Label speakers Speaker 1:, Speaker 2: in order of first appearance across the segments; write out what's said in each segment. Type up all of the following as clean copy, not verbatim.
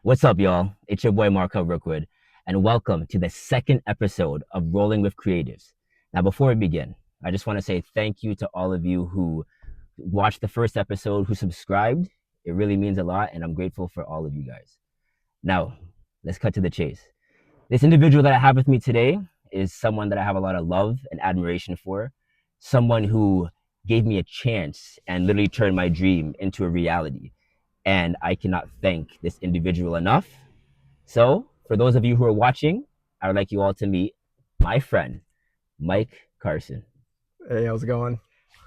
Speaker 1: What's up, y'all? It's your boy Marco Rookwood, and welcome to the second episode of Rolling with Creatives. Now, before we begin, I just want to say thank you to all of you who watched the first episode, who subscribed. It really means a lot, and I'm grateful for all of you guys. Now, let's cut to the chase. This individual that I have with me today is someone that I have a lot of love and admiration for, someone who gave me a chance and literally turned my dream into a reality. And I cannot thank this individual enough. So, for those of you who are watching, I would like you all to meet my friend, Mike Carson.
Speaker 2: Hey, how's it going?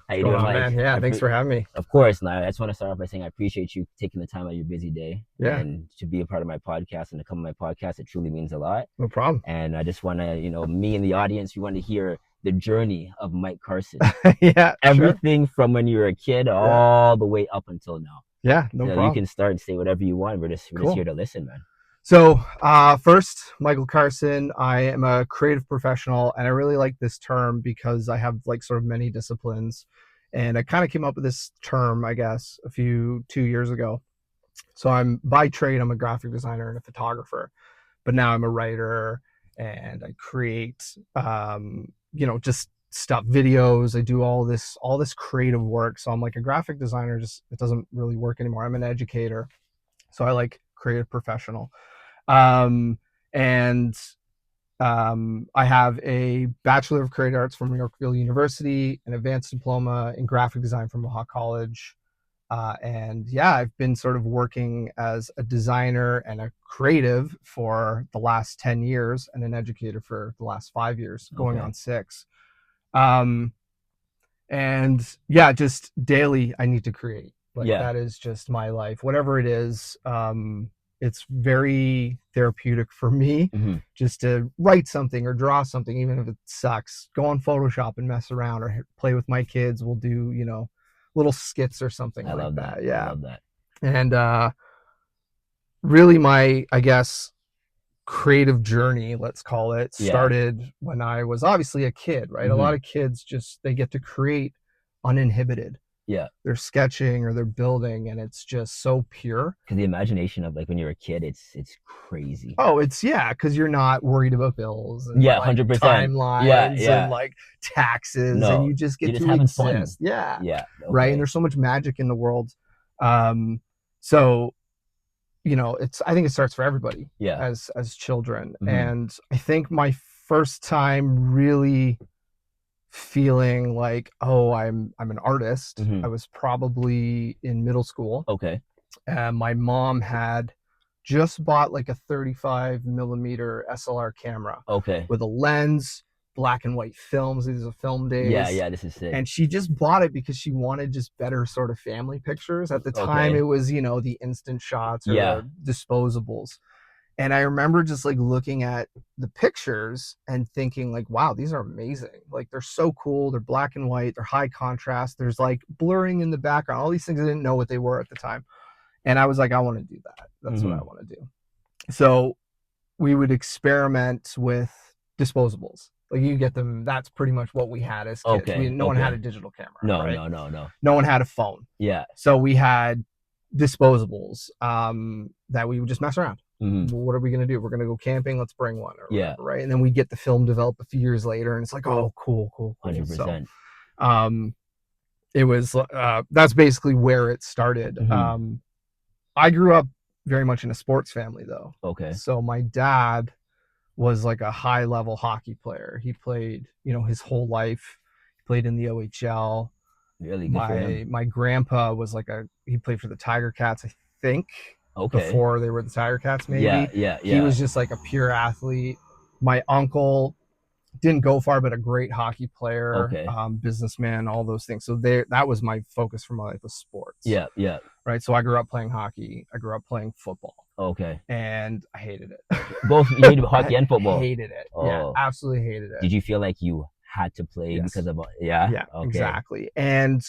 Speaker 1: How
Speaker 2: What's
Speaker 1: you
Speaker 2: going
Speaker 1: doing,
Speaker 2: on,
Speaker 1: Mike?
Speaker 2: man? Yeah, thanks for having me.
Speaker 1: Of course. Now, I just want to start off by saying I appreciate you taking the time out of your busy day
Speaker 2: Yeah,
Speaker 1: and to be a part of my podcast and to come on my podcast. It truly means a lot.
Speaker 2: no problem.
Speaker 1: And I just want to, me and the audience, we want to hear the journey of Mike Carson.
Speaker 2: Yeah, sure.
Speaker 1: Everything from when you were a kid
Speaker 2: Yeah,
Speaker 1: all the way up until now.
Speaker 2: yeah, no
Speaker 1: So you
Speaker 2: problem.
Speaker 1: can start and say whatever you want. We're just here
Speaker 2: Cool.
Speaker 1: to listen, man.
Speaker 2: So, first, Michael Carson. I am a creative professional, and I really like this term because I have like sort of many disciplines, and I kind of came up with this term, I guess, 2 years ago. So I'm by trade, I'm a graphic designer and a photographer, but now I'm a writer and I create, just stuff, videos. I do all this creative work. So I'm like a graphic designer. Just it doesn't really work anymore. I'm an educator, so I like creative professional. Um, and I have a Bachelor of Creative Arts from Yorkville University, an advanced diploma in graphic design from Mohawk College. And yeah, I've been sort of working as a designer and a creative for the last 10 years and an educator for the last 5 years, going
Speaker 1: Okay.
Speaker 2: on six. Um, and yeah, just daily, I need to create. Like
Speaker 1: Yeah.
Speaker 2: that is just my life, whatever it is. It's very therapeutic for me
Speaker 1: Hmm.
Speaker 2: just to write something or draw something, even if it sucks. Go on Photoshop and mess around or play with my kids. We'll do, little skits or something
Speaker 1: I
Speaker 2: like
Speaker 1: love that.
Speaker 2: that.
Speaker 1: I
Speaker 2: Yeah.
Speaker 1: love that.
Speaker 2: And really, my, I guess, creative journey, let's call it,
Speaker 1: Yeah.
Speaker 2: started when I was obviously a kid, right? A lot
Speaker 1: Hmm.
Speaker 2: of kids just, they get to create uninhibited.
Speaker 1: Yeah.
Speaker 2: They're sketching or they're building, and it's just so pure.
Speaker 1: Because the imagination of like when you're a kid, it's crazy.
Speaker 2: Oh, it's yeah, because you're not worried about bills and
Speaker 1: Yeah,
Speaker 2: like
Speaker 1: 100%. Yeah,
Speaker 2: timelines and
Speaker 1: yeah.
Speaker 2: like taxes, and
Speaker 1: No,
Speaker 2: you just
Speaker 1: you're
Speaker 2: get
Speaker 1: just
Speaker 2: to
Speaker 1: having fun.
Speaker 2: exist. Yeah,
Speaker 1: Yeah.
Speaker 2: right. And
Speaker 1: Okay.
Speaker 2: there's so much magic in the world. Um, so it's, I think it starts for everybody
Speaker 1: Yeah.
Speaker 2: as children.
Speaker 1: Hmm.
Speaker 2: And I think my first time really feeling like, oh, I'm an artist,
Speaker 1: Hmm.
Speaker 2: I was probably in middle school.
Speaker 1: Okay.
Speaker 2: And my mom had just bought like a 35 millimeter SLR camera
Speaker 1: Okay.
Speaker 2: with a lens, black and white films. These are film
Speaker 1: Yeah.
Speaker 2: days.
Speaker 1: Yeah. This is sick.
Speaker 2: And she just bought it because she wanted just better sort of family pictures. At the time, it
Speaker 1: Okay.
Speaker 2: was, the instant shots or
Speaker 1: Yeah.
Speaker 2: the disposables. And I remember just like looking at the pictures and thinking like, wow, these are amazing. Like they're so cool. They're black and white. They're high contrast. There's like blurring in the background. All these things I didn't know what they were at the time. And I was like, I want to do that. That's what I
Speaker 1: Hmm.
Speaker 2: want to do. So we would experiment with disposables. Like you get them. That's pretty much what we had as kids.
Speaker 1: Okay.
Speaker 2: No one had a
Speaker 1: Okay.
Speaker 2: digital camera,
Speaker 1: No.
Speaker 2: right?
Speaker 1: No. No. No.
Speaker 2: No one had a phone.
Speaker 1: Yeah.
Speaker 2: So we had disposables that we would just mess around.
Speaker 1: Hmm.
Speaker 2: What are we going to do? We're going to go camping. Let's bring one or
Speaker 1: Yeah.
Speaker 2: whatever, right? And then we get the film developed a few years later, and it's like, oh, cool, cool, cool. So
Speaker 1: 100%.
Speaker 2: um, it was that's basically where it started.
Speaker 1: Hmm.
Speaker 2: I grew up very much in a sports family, though.
Speaker 1: Okay.
Speaker 2: So my dad was like a high level hockey player. He played, his whole life. He played in the OHL.
Speaker 1: Really good for him.
Speaker 2: My grandpa was he played for the Tiger Cats, I think,
Speaker 1: Okay.
Speaker 2: before they were the Tiger Cats,
Speaker 1: Yeah.
Speaker 2: maybe.
Speaker 1: Yeah.
Speaker 2: He
Speaker 1: Yeah.
Speaker 2: was just like a pure athlete. My uncle didn't go far, but a great hockey player,
Speaker 1: Okay.
Speaker 2: businessman, all those things. So that was my focus for my life, was sports,
Speaker 1: Yeah. Yeah.
Speaker 2: right? So I grew up playing hockey. I grew up playing football,
Speaker 1: Okay.
Speaker 2: and I hated
Speaker 1: Both you
Speaker 2: it.
Speaker 1: need
Speaker 2: I
Speaker 1: hockey and football.
Speaker 2: hated it. Yeah,
Speaker 1: Oh.
Speaker 2: absolutely hated it.
Speaker 1: Did you feel like you had to play because
Speaker 2: Yes.
Speaker 1: of yeah?
Speaker 2: Yeah,
Speaker 1: Okay.
Speaker 2: exactly. And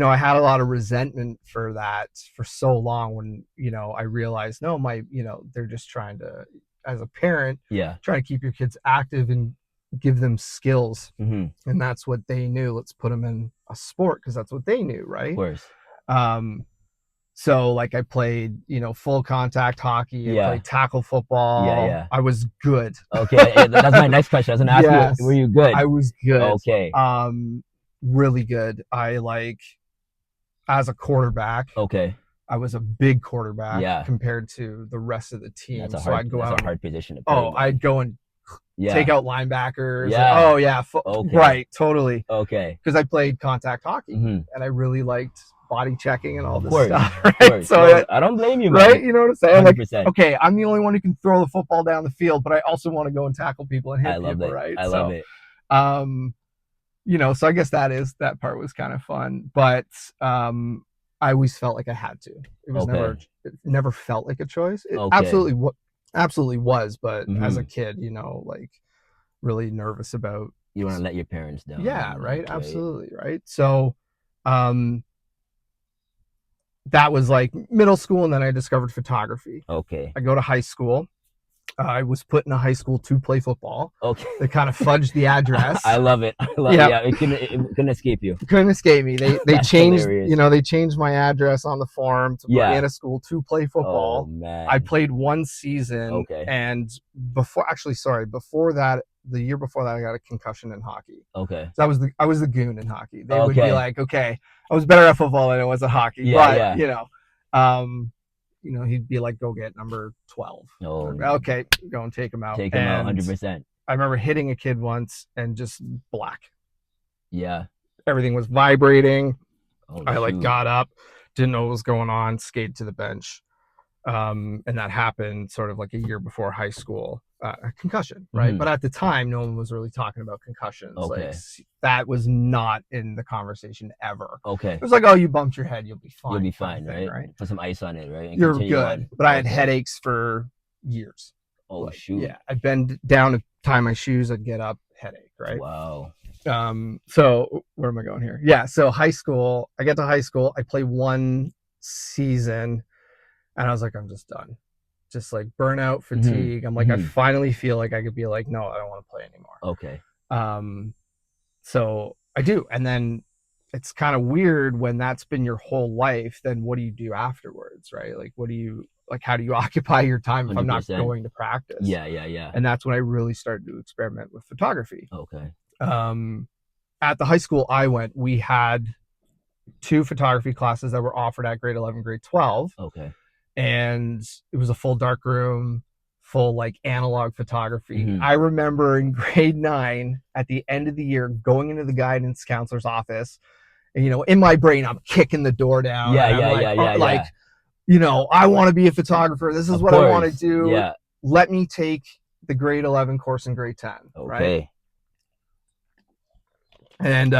Speaker 2: I had a lot of resentment for that for so long when, I realized, no, they're just trying to, as a parent,
Speaker 1: Yeah.
Speaker 2: trying to keep your kids active and give them skills.
Speaker 1: Hmm.
Speaker 2: And that's what they knew. Let's put them in a sport because that's what they knew,
Speaker 1: Of
Speaker 2: right?
Speaker 1: course.
Speaker 2: Um, So like I played, full contact hockey. I
Speaker 1: Yeah.
Speaker 2: played tackle
Speaker 1: Yeah.
Speaker 2: football.
Speaker 1: Yeah.
Speaker 2: I was good.
Speaker 1: Okay. That's my next question. I was gonna ask you, were
Speaker 2: Yes,
Speaker 1: you good?
Speaker 2: I was good.
Speaker 1: Okay.
Speaker 2: Really good. I like as a quarterback,
Speaker 1: Okay.
Speaker 2: I was a big quarterback
Speaker 1: Yeah.
Speaker 2: compared to the rest of the team. So I'd go
Speaker 1: That's a
Speaker 2: out and
Speaker 1: hard position to play,
Speaker 2: I'd
Speaker 1: man.
Speaker 2: go and take
Speaker 1: Yeah.
Speaker 2: out linebackers.
Speaker 1: Yeah.
Speaker 2: Oh yeah,
Speaker 1: Okay.
Speaker 2: right, totally.
Speaker 1: Okay.
Speaker 2: Because I played contact hockey
Speaker 1: Hmm.
Speaker 2: and I really liked body checking and all
Speaker 1: Of
Speaker 2: this
Speaker 1: course.
Speaker 2: stuff,
Speaker 1: Of
Speaker 2: right?
Speaker 1: course.
Speaker 2: So
Speaker 1: No, I don't blame you, man.
Speaker 2: right, you know what I'm saying? Like,
Speaker 1: 100%.
Speaker 2: okay, I'm the only one who can throw the football down the field, but I also want to go and tackle people and
Speaker 1: I
Speaker 2: hit
Speaker 1: love
Speaker 2: people,
Speaker 1: it.
Speaker 2: right?
Speaker 1: I love
Speaker 2: So,
Speaker 1: it.
Speaker 2: um, so I guess that part was kind of fun, but I always felt like I had to.
Speaker 1: Okay.
Speaker 2: It never felt like a choice. It
Speaker 1: Okay.
Speaker 2: absolutely was, but as a
Speaker 1: Hmm.
Speaker 2: kid, like really nervous about,
Speaker 1: You don't want to let your parents down
Speaker 2: yeah,
Speaker 1: and
Speaker 2: right,
Speaker 1: right?
Speaker 2: absolutely, right. So, um, that was like middle school, and then I discovered photography.
Speaker 1: Okay.
Speaker 2: I go to high school. I was put in a high school to play football.
Speaker 1: Okay.
Speaker 2: They kind of fudged the
Speaker 1: I
Speaker 2: address.
Speaker 1: love it. I love
Speaker 2: Yeah,
Speaker 1: yeah, it couldn't escape you.
Speaker 2: couldn't escape me. They
Speaker 1: That's
Speaker 2: changed,
Speaker 1: hilarious.
Speaker 2: they changed my address on the form to put
Speaker 1: Yeah.
Speaker 2: in a school to play
Speaker 1: Oh
Speaker 2: football. I
Speaker 1: man.
Speaker 2: played one season,
Speaker 1: Okay.
Speaker 2: and before that, the year before that, I got a concussion in hockey.
Speaker 1: Okay.
Speaker 2: So I was the goon in hockey. They would be
Speaker 1: Okay.
Speaker 2: like, okay, I was better at football than I was at hockey,
Speaker 1: Yeah,
Speaker 2: but
Speaker 1: yeah.
Speaker 2: um, he'd be like, go get number 12.
Speaker 1: Oh,
Speaker 2: Okay, go and take him out.
Speaker 1: take him out
Speaker 2: And
Speaker 1: 100%.
Speaker 2: I remember hitting a kid once and just black.
Speaker 1: Yeah.
Speaker 2: Everything was vibrating.
Speaker 1: Oh
Speaker 2: I like
Speaker 1: shoot.
Speaker 2: got up, didn't know what was going on, skated to the bench. And that happened sort of like a year before high school, a concussion, right?
Speaker 1: Hmm.
Speaker 2: But at the time, no one was really talking about concussions. Like
Speaker 1: Okay.
Speaker 2: that was not in the conversation ever. It
Speaker 1: Okay.
Speaker 2: was like, oh, you bumped your head, you'll be
Speaker 1: You'll
Speaker 2: fine,
Speaker 1: be
Speaker 2: kind of
Speaker 1: fine,
Speaker 2: thing,
Speaker 1: right?
Speaker 2: right?
Speaker 1: Put some ice on it, right? And
Speaker 2: You're
Speaker 1: continue
Speaker 2: good.
Speaker 1: on.
Speaker 2: But I had
Speaker 1: Okay.
Speaker 2: headaches for years.
Speaker 1: Oh
Speaker 2: Like,
Speaker 1: shoot.
Speaker 2: yeah, I'd bend down to tie my shoes, I'd get up, headache, right?
Speaker 1: Wow.
Speaker 2: So where am I going here? Yeah, so high school, I get to high school, I play one season, and I was like, I'm just done. Just like burnout,
Speaker 1: Hmm.
Speaker 2: fatigue. I'm like, I
Speaker 1: Hmm.
Speaker 2: finally feel like I could be like, no, I don't want to play anymore.
Speaker 1: Okay.
Speaker 2: Um, so I do. And then it's kind of weird when that's been your whole life, then what do you do afterwards, right? Like, how do you occupy your time if I'm not
Speaker 1: 100%.
Speaker 2: going to practice?
Speaker 1: Yeah, yeah, yeah.
Speaker 2: And that's when I really started to experiment with photography.
Speaker 1: Okay.
Speaker 2: Um, at the high school I went, we had two photography classes that were offered at grade 11, grade 12.
Speaker 1: Okay.
Speaker 2: And it was a full dark room, full like analog photography.
Speaker 1: Hmm.
Speaker 2: I remember in grade 9 at the end of the year going into the guidance counselor's office, and in my brain I'm kicking the door down,
Speaker 1: Yeah,
Speaker 2: and I'm
Speaker 1: yeah,
Speaker 2: like,
Speaker 1: yeah, yeah, yeah.
Speaker 2: I want to be a photographer, this is
Speaker 1: Of
Speaker 2: what I want to
Speaker 1: course.
Speaker 2: do,
Speaker 1: Yeah.
Speaker 2: let me take the grade 11 course in grade 10, right?
Speaker 1: Okay.
Speaker 2: And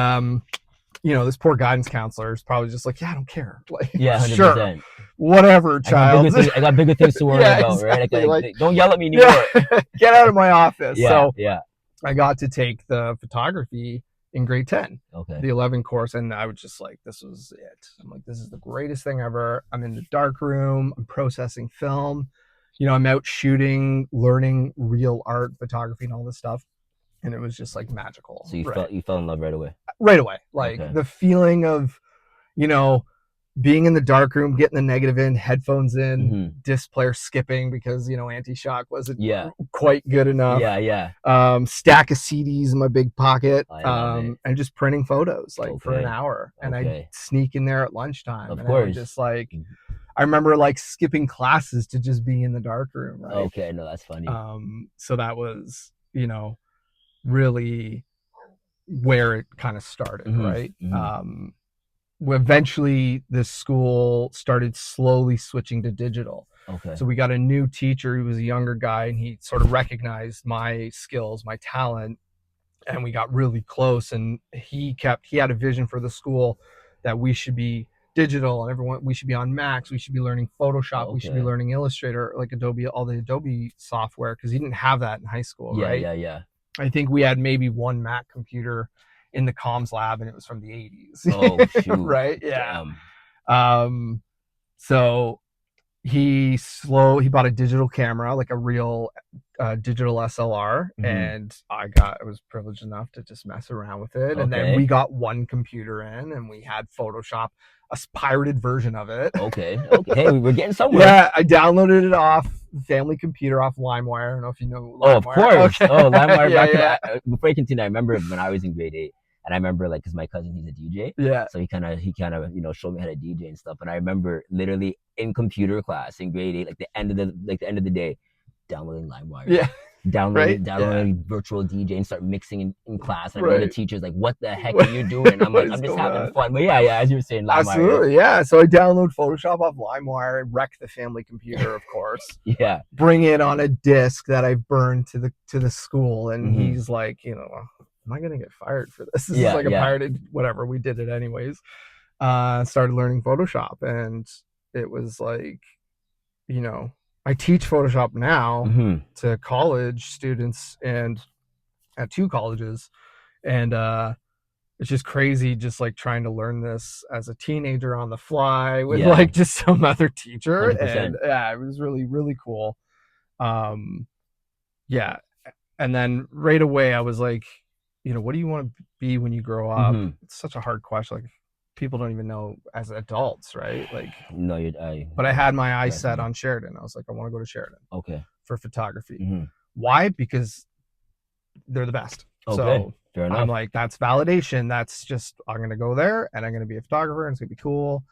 Speaker 2: this poor guidance counselor is probably just like, yeah, I don't care, like,
Speaker 1: Yeah,
Speaker 2: sure,
Speaker 1: 100%.
Speaker 2: whatever, child.
Speaker 1: I got bigger things to worry
Speaker 2: Yeah,
Speaker 1: about, right?
Speaker 2: exactly. Like,
Speaker 1: Don't yell at me
Speaker 2: yeah,
Speaker 1: anymore.
Speaker 2: get out of my office.
Speaker 1: Yeah,
Speaker 2: So
Speaker 1: yeah.
Speaker 2: I got to take the photography in grade 10,
Speaker 1: Okay.
Speaker 2: the 11 course, and I was just like, this was it. I'm like, this is the greatest thing ever. I'm in the dark room, I'm processing film, I'm out shooting, learning real art, photography, and all this stuff. And it was just like magical.
Speaker 1: So
Speaker 2: right?
Speaker 1: you fell in love right away.
Speaker 2: Right away. Like
Speaker 1: Okay.
Speaker 2: the feeling of, you know, being in the dark room, getting the negative in, headphones in, disc player skipping because, anti-shock wasn't quite good enough.
Speaker 1: Yeah, yeah.
Speaker 2: Stack of CDs in my big pocket,
Speaker 1: I love it.
Speaker 2: and just printing photos for an hour. And I'd sneak in there at lunchtime.
Speaker 1: Of
Speaker 2: and
Speaker 1: course.
Speaker 2: I would just I remember skipping classes to just be in the dark room. Right.
Speaker 1: Okay, no, that's funny.
Speaker 2: So that was, really where it kind of started, right? Eventually this school started slowly switching to digital.
Speaker 1: Okay.
Speaker 2: So we got a new teacher. He was a younger guy, and he sort of recognized my skills, my talent, and we got really close. And he had a vision for the school that we should be digital, and we should be on Macs, we should be learning Photoshop, we should be learning Illustrator, like Adobe, all the Adobe software, because he didn't have that in high school, right?
Speaker 1: Yeah.
Speaker 2: I think we had maybe one Mac computer in the comms lab, and it was from the 80s.
Speaker 1: Oh shoot.
Speaker 2: Right? Yeah.
Speaker 1: Damn.
Speaker 2: So he bought a digital camera, like a real digital SLR, and I was privileged enough to just mess around with it. And then we got one computer in, and we had Photoshop. pirated version of it.
Speaker 1: Okay. Okay. Hey, we're getting somewhere.
Speaker 2: Yeah, I downloaded it off family computer off LimeWire. I don't know if you know
Speaker 1: Oh, of
Speaker 2: LimeWire.
Speaker 1: course.
Speaker 2: Okay.
Speaker 1: Oh, LimeWire
Speaker 2: Yeah,
Speaker 1: back in
Speaker 2: yeah,
Speaker 1: before I continue, I remember when I was in grade 8, and I remember like because my cousin he's a DJ,
Speaker 2: yeah,
Speaker 1: so he kind of showed me how to DJ and stuff. And I remember literally in computer class in grade 8, like the end of the day, downloading LimeWire,
Speaker 2: yeah. Right. Yeah.
Speaker 1: downloading virtual DJ and start mixing in class. And I remember the
Speaker 2: Right.
Speaker 1: teacher's like, "What the heck are
Speaker 2: What
Speaker 1: you doing?" I'm like,
Speaker 2: is
Speaker 1: "I'm just
Speaker 2: going
Speaker 1: having
Speaker 2: on?
Speaker 1: fun." But yeah, yeah, as you were saying, LimeWire.
Speaker 2: Absolutely, yeah. So I download Photoshop off LimeWire, wreck the family computer, of course,
Speaker 1: Yeah.
Speaker 2: bring it on a disc that I burned to the school, and
Speaker 1: Mm-hmm.
Speaker 2: he's like, am I gonna get fired for this? This is
Speaker 1: Yeah.
Speaker 2: like a
Speaker 1: Yeah.
Speaker 2: pirated whatever. We did it anyways. Started learning Photoshop, and it was like, I teach Photoshop now
Speaker 1: Mm-hmm.
Speaker 2: to college students and at 2 colleges, and it's just crazy just like trying to learn this as a teenager on the fly with
Speaker 1: Yeah.
Speaker 2: like just some other teacher, and
Speaker 1: 100%.
Speaker 2: yeah, it was really really cool. um yeah, and then right away I was like, what do you want to be when you grow up?
Speaker 1: Mm-hmm.
Speaker 2: It's such a hard question. Like, people don't even know as adults, right? Like,
Speaker 1: No, I
Speaker 2: but I had my eyes set
Speaker 1: definitely.
Speaker 2: on Sheridan. I was like, I want to go to Sheridan
Speaker 1: Okay.
Speaker 2: for photography.
Speaker 1: Mm-hmm.
Speaker 2: Why? Because they're the best.
Speaker 1: Okay.
Speaker 2: So
Speaker 1: Fair
Speaker 2: I'm
Speaker 1: enough.
Speaker 2: like, that's validation. That's just, I'm going to go there and I'm going to be a photographer and it's going to be cool.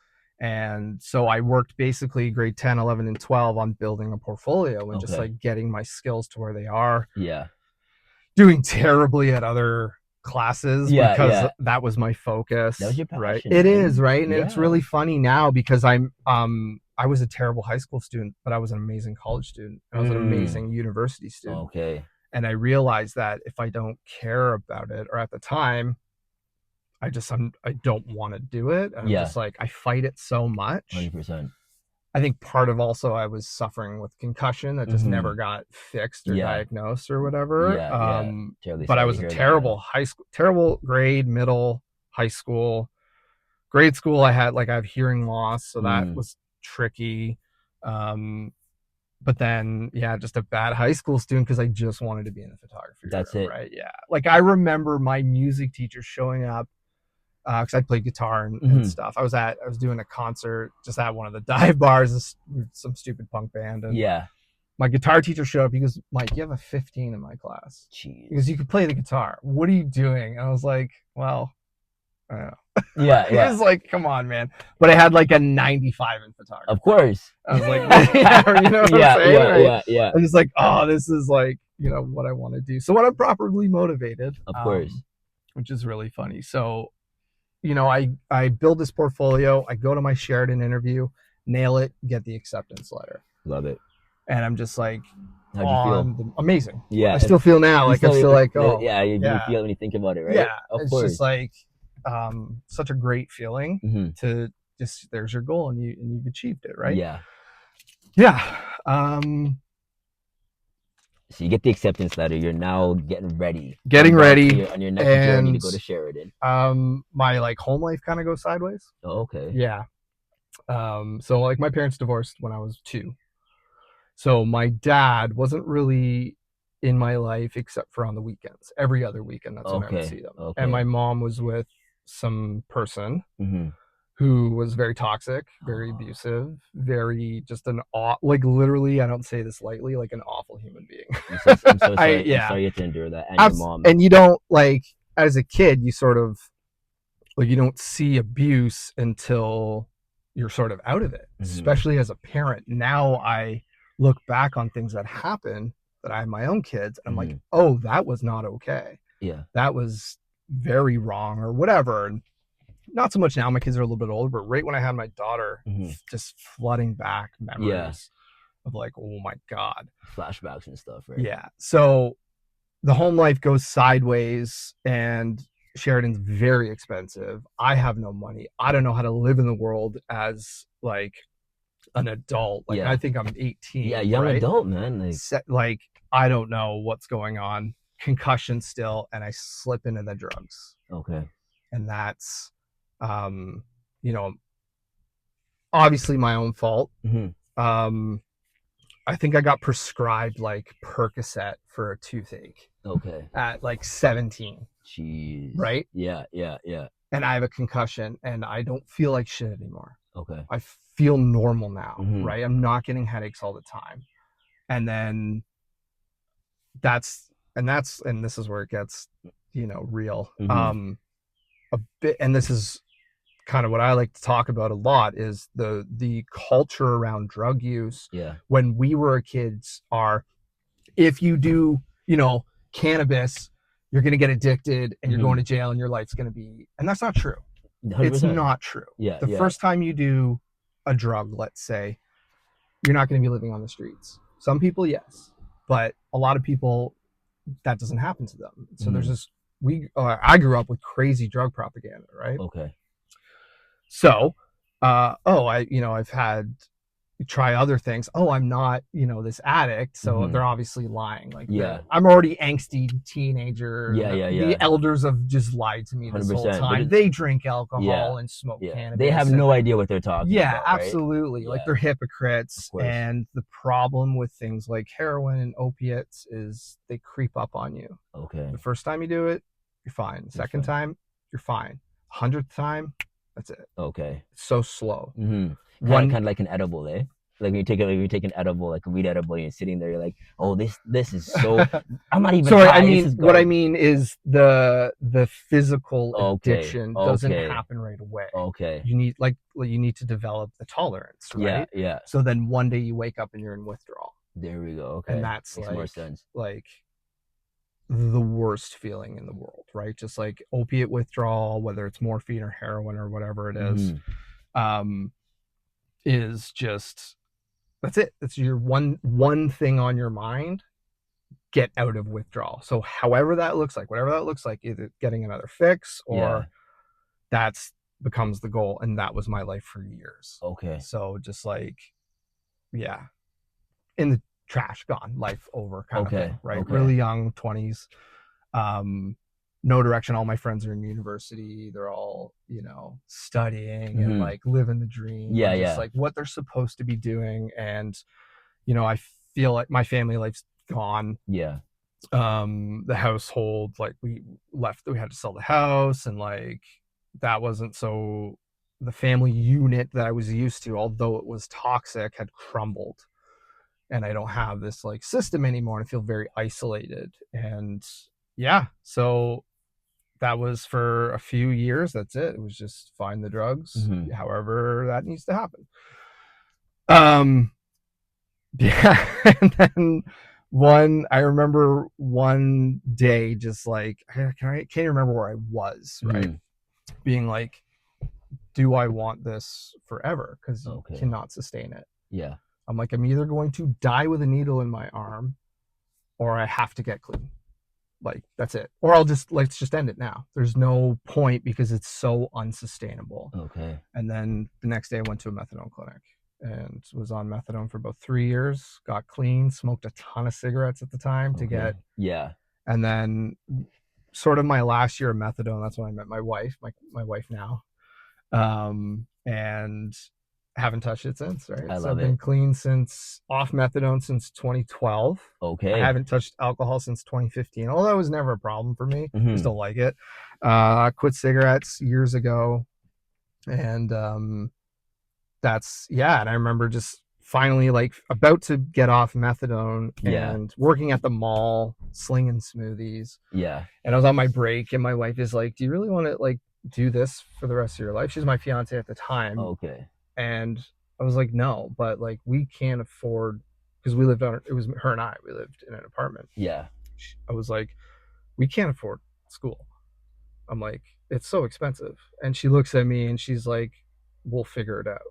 Speaker 2: And so I worked basically grade 10, 11, and 12 on building a portfolio and just
Speaker 1: Okay.
Speaker 2: like getting my skills to where they are,
Speaker 1: Yeah.
Speaker 2: doing terribly at other classes
Speaker 1: Yeah.
Speaker 2: because
Speaker 1: Yeah.
Speaker 2: that was my
Speaker 1: That was
Speaker 2: focus,
Speaker 1: your
Speaker 2: right?
Speaker 1: passion,
Speaker 2: It is,
Speaker 1: man.
Speaker 2: right? And it's
Speaker 1: Yeah.
Speaker 2: really funny now because I was a terrible high school student, but I was an amazing college student. I was an
Speaker 1: Mm.
Speaker 2: amazing university student.
Speaker 1: Okay.
Speaker 2: And I realized that if I don't care about it, or at the time, I don't want to do it. And I'm
Speaker 1: Yeah.
Speaker 2: just like, I fight it so much.
Speaker 1: 100%.
Speaker 2: I think part of also I was suffering with concussion that just
Speaker 1: Mm-hmm.
Speaker 2: never got fixed or
Speaker 1: Yeah.
Speaker 2: diagnosed or whatever.
Speaker 1: Yeah. Yeah. Terribly
Speaker 2: But I
Speaker 1: sorry to
Speaker 2: was a
Speaker 1: hear that, man.
Speaker 2: terrible high school, terrible grade, middle, high school, grade school. I have hearing loss, so that
Speaker 1: Mm.
Speaker 2: was tricky. Um, but then, yeah, just a bad high school student because I just wanted to be in the photography
Speaker 1: That's
Speaker 2: room,
Speaker 1: it.
Speaker 2: right? Yeah, like I remember my music teacher showing up because I played guitar and
Speaker 1: Mm-hmm.
Speaker 2: stuff. I was doing a concert just at one of the dive bars, some stupid punk band, and
Speaker 1: Yeah.
Speaker 2: my guitar teacher showed up. He goes, "Mike, you have a 15 in my class." He goes,
Speaker 1: Jeez.
Speaker 2: "You can play the guitar. What are you doing?" And I was like, "Well, I don't know."
Speaker 1: Yeah.
Speaker 2: He
Speaker 1: Yeah.
Speaker 2: was like, "Come on, man!" But I had like a 95 in photography.
Speaker 1: Of course.
Speaker 2: I was like, "Yeah, you know what I'm
Speaker 1: Yeah.
Speaker 2: saying?"
Speaker 1: Yeah.
Speaker 2: Right?
Speaker 1: Yeah. Yeah.
Speaker 2: I'm just like, "Oh, this is like, what I want to do." So when I'm properly motivated,
Speaker 1: Of course.
Speaker 2: which is really funny. So I build this portfolio. I go to my Sheridan interview, nail it, get the acceptance letter,
Speaker 1: Love it.
Speaker 2: and I'm just like,
Speaker 1: How'd
Speaker 2: "Oh,
Speaker 1: you feel?
Speaker 2: amazing." I
Speaker 1: Yeah.
Speaker 2: still feel now
Speaker 1: You
Speaker 2: like I'm
Speaker 1: still,
Speaker 2: still like, "Oh,
Speaker 1: yeah. You
Speaker 2: yeah,
Speaker 1: feel it when you think about it, right?
Speaker 2: yeah."
Speaker 1: Of
Speaker 2: It's just
Speaker 1: course.
Speaker 2: like such a great feeling
Speaker 1: Mm-hmm.
Speaker 2: to just, there's your goal and you've achieved it, right?
Speaker 1: Yeah.
Speaker 2: Yeah. Um,
Speaker 1: So you get the acceptance letter. You're now getting ready to
Speaker 2: Getting
Speaker 1: embark on
Speaker 2: ready,
Speaker 1: your next journey to
Speaker 2: and
Speaker 1: go to Sheridan.
Speaker 2: my like home life kind of goes sideways.
Speaker 1: Oh, okay.
Speaker 2: Yeah. So like my parents divorced when I was 2. So my dad wasn't really in my life except for on the weekends. Every other weekend, that's when I would
Speaker 1: Okay.
Speaker 2: see them. And
Speaker 1: Okay.
Speaker 2: my mom was with some person
Speaker 1: Mm-hmm.
Speaker 2: who was very toxic, very abusive, very just like literally, I don't say this lightly, like an awful human being.
Speaker 1: I'm so
Speaker 2: I
Speaker 1: sorry. I'm
Speaker 2: yeah.
Speaker 1: sorry you had to endure that, and your mom.
Speaker 2: And you don't like, as a kid, you sort of like, you don't see abuse until you're sort of out of it,
Speaker 1: Mm-hmm.
Speaker 2: especially as a parent. Now I look back on things that happen, that I have my own kids, and I'm like,
Speaker 1: Mm-hmm.
Speaker 2: oh, that was not okay.
Speaker 1: Yeah.
Speaker 2: That was very wrong or whatever. And not so much now, my kids are a little bit older, but right when I had my daughter,
Speaker 1: Mm-hmm.
Speaker 2: just flooding back
Speaker 1: Yeah.
Speaker 2: memories of like, oh my God.
Speaker 1: Flashbacks and stuff, right?
Speaker 2: Yeah. So the home life goes sideways, and Sheridan's very expensive. I have no money. I don't know how to live in the world as like an adult. Like,
Speaker 1: Yeah.
Speaker 2: I think I'm 18.
Speaker 1: Yeah, young
Speaker 2: right?
Speaker 1: adult, man. Like,
Speaker 2: Like, I don't know what's going on. Concussion still, and I slip into the drugs.
Speaker 1: okay.
Speaker 2: And that's um, you know, obviously my own fault.
Speaker 1: Mm-hmm.
Speaker 2: I think I got prescribed like Percocet for a toothache
Speaker 1: Okay.
Speaker 2: at like 17.
Speaker 1: Jeez.
Speaker 2: Right?
Speaker 1: Yeah. Yeah. Yeah.
Speaker 2: and I have a concussion and I don't feel like shit anymore.
Speaker 1: Okay.
Speaker 2: I feel normal now,
Speaker 1: Mm-hmm.
Speaker 2: right? I'm not getting headaches all the time. And then and this is where it gets, real.
Speaker 1: Mm-hmm.
Speaker 2: A bit, and this is kind of what I like to talk about a lot, is the culture around drug use.
Speaker 1: Yeah.
Speaker 2: When we were kids, are if you do, cannabis, you're going to get addicted and you're
Speaker 1: Mm-hmm.
Speaker 2: going to jail and your life's going to be, and that's not true. It's
Speaker 1: 100%.
Speaker 2: not true.
Speaker 1: Yeah.
Speaker 2: The
Speaker 1: Yeah.
Speaker 2: first time you do a drug, let's say, you're not going to be living on the streets. Some people, yes, but a lot of people, that doesn't happen to them. So there's
Speaker 1: Mm-hmm.
Speaker 2: this. I grew up with crazy drug propaganda, right?
Speaker 1: Okay.
Speaker 2: So, I've had try other things. Oh, I'm not, this addict. So
Speaker 1: Mm-hmm.
Speaker 2: they're obviously lying. Like
Speaker 1: Yeah.
Speaker 2: I'm already angsty teenager.
Speaker 1: Yeah. Yeah.
Speaker 2: The
Speaker 1: Yeah.
Speaker 2: elders have just lied to me this whole
Speaker 1: 100%. But
Speaker 2: time.
Speaker 1: it,
Speaker 2: They drink
Speaker 1: yeah.
Speaker 2: alcohol and smoke
Speaker 1: Yeah. They have
Speaker 2: cannabis. And
Speaker 1: no idea what they're talking
Speaker 2: yeah,
Speaker 1: about, right?
Speaker 2: absolutely. Like
Speaker 1: Yeah.
Speaker 2: they're
Speaker 1: Of
Speaker 2: hypocrites.
Speaker 1: course.
Speaker 2: And the problem with things like heroin and opiates is they creep up on you.
Speaker 1: Okay.
Speaker 2: The first time you do it, you're fine. The second
Speaker 1: fine.
Speaker 2: time, you're fine. 100th time, that's it.
Speaker 1: Okay.
Speaker 2: It's so slow.
Speaker 1: Mm-hmm.
Speaker 2: One
Speaker 1: Kind of like an edible, eh? Like when you take an edible, like a weed edible, and you're sitting there, you're like, oh, this is so. I'm not even
Speaker 2: Sorry,
Speaker 1: high.
Speaker 2: I
Speaker 1: This
Speaker 2: mean
Speaker 1: is
Speaker 2: what I
Speaker 1: garbage.
Speaker 2: mean is the physical
Speaker 1: Okay.
Speaker 2: addiction doesn't
Speaker 1: Okay.
Speaker 2: happen right away.
Speaker 1: Okay.
Speaker 2: You need to develop the tolerance,
Speaker 1: Yeah.
Speaker 2: right?
Speaker 1: Yeah.
Speaker 2: So then one day you wake up and you're in withdrawal.
Speaker 1: There we go.
Speaker 2: And
Speaker 1: Okay.
Speaker 2: that's
Speaker 1: Makes more sense.
Speaker 2: like the worst feeling in the world, right? Just like opiate withdrawal, whether it's morphine or heroin or whatever it is,
Speaker 1: Mm-hmm.
Speaker 2: is just, that's it. That's your one thing on your mind. Get out of withdrawal. So however that looks like, whatever that looks like, either getting another fix or
Speaker 1: Yeah.
Speaker 2: that's becomes the goal. And that was my life for years.
Speaker 1: Okay.
Speaker 2: So just like, yeah, in the trash, gone, life over kind of
Speaker 1: Okay.
Speaker 2: thing, right?
Speaker 1: Okay.
Speaker 2: Really young, 20s. No direction. All my friends are in university. They're all, studying and
Speaker 1: Mm-hmm.
Speaker 2: like living the dream.
Speaker 1: Yeah.
Speaker 2: and just
Speaker 1: Yeah.
Speaker 2: like what they're supposed to be doing. And, I feel like my family life's gone.
Speaker 1: Yeah.
Speaker 2: The household, like we had to sell the house, and like that wasn't so, the family unit that I was used to, although it was toxic, had crumbled. And I don't have this like system anymore, and I feel very isolated. And yeah, so that was for a few years. That's it. It was just find the drugs,
Speaker 1: Mm-hmm.
Speaker 2: however that needs to happen. Yeah, and then I remember one day, just like I can't remember where I was, right?
Speaker 1: Mm-hmm.
Speaker 2: Being like, do I want this forever? Because you
Speaker 1: Okay.
Speaker 2: cannot sustain it.
Speaker 1: Yeah.
Speaker 2: I'm like, I'm either going to die with a needle in my arm, or I have to get clean. Like that's it. Or let's just end it now. There's no point because it's so unsustainable.
Speaker 1: Okay.
Speaker 2: And then the next day I went to a methadone clinic and was on methadone for about 3 years, got clean, smoked a ton of cigarettes at the time to
Speaker 1: Okay.
Speaker 2: get,
Speaker 1: Yeah.
Speaker 2: and then sort of my last year of methadone, that's when I met my wife, my wife now. And haven't touched it since, right?
Speaker 1: I
Speaker 2: So
Speaker 1: love
Speaker 2: I've been
Speaker 1: it.
Speaker 2: clean off methadone since 2012. I
Speaker 1: Okay.
Speaker 2: haven't touched alcohol since 2015, although that was never a problem for me. I
Speaker 1: Mm-hmm.
Speaker 2: still like it. I quit cigarettes years ago. And and I remember just finally like about to get off methadone
Speaker 1: Yeah.
Speaker 2: and working at the mall, slinging smoothies.
Speaker 1: Yeah.
Speaker 2: And I was on my break, and my wife is like, do you really want to like do this for the rest of your life? She's my fiance at the time.
Speaker 1: Okay.
Speaker 2: And I was like, no, but like we can't afford, because it was her and we lived in an apartment.
Speaker 1: Yeah.
Speaker 2: I was like, we can't afford school. I'm like, it's so expensive. And she looks at me and she's like, we'll figure it out.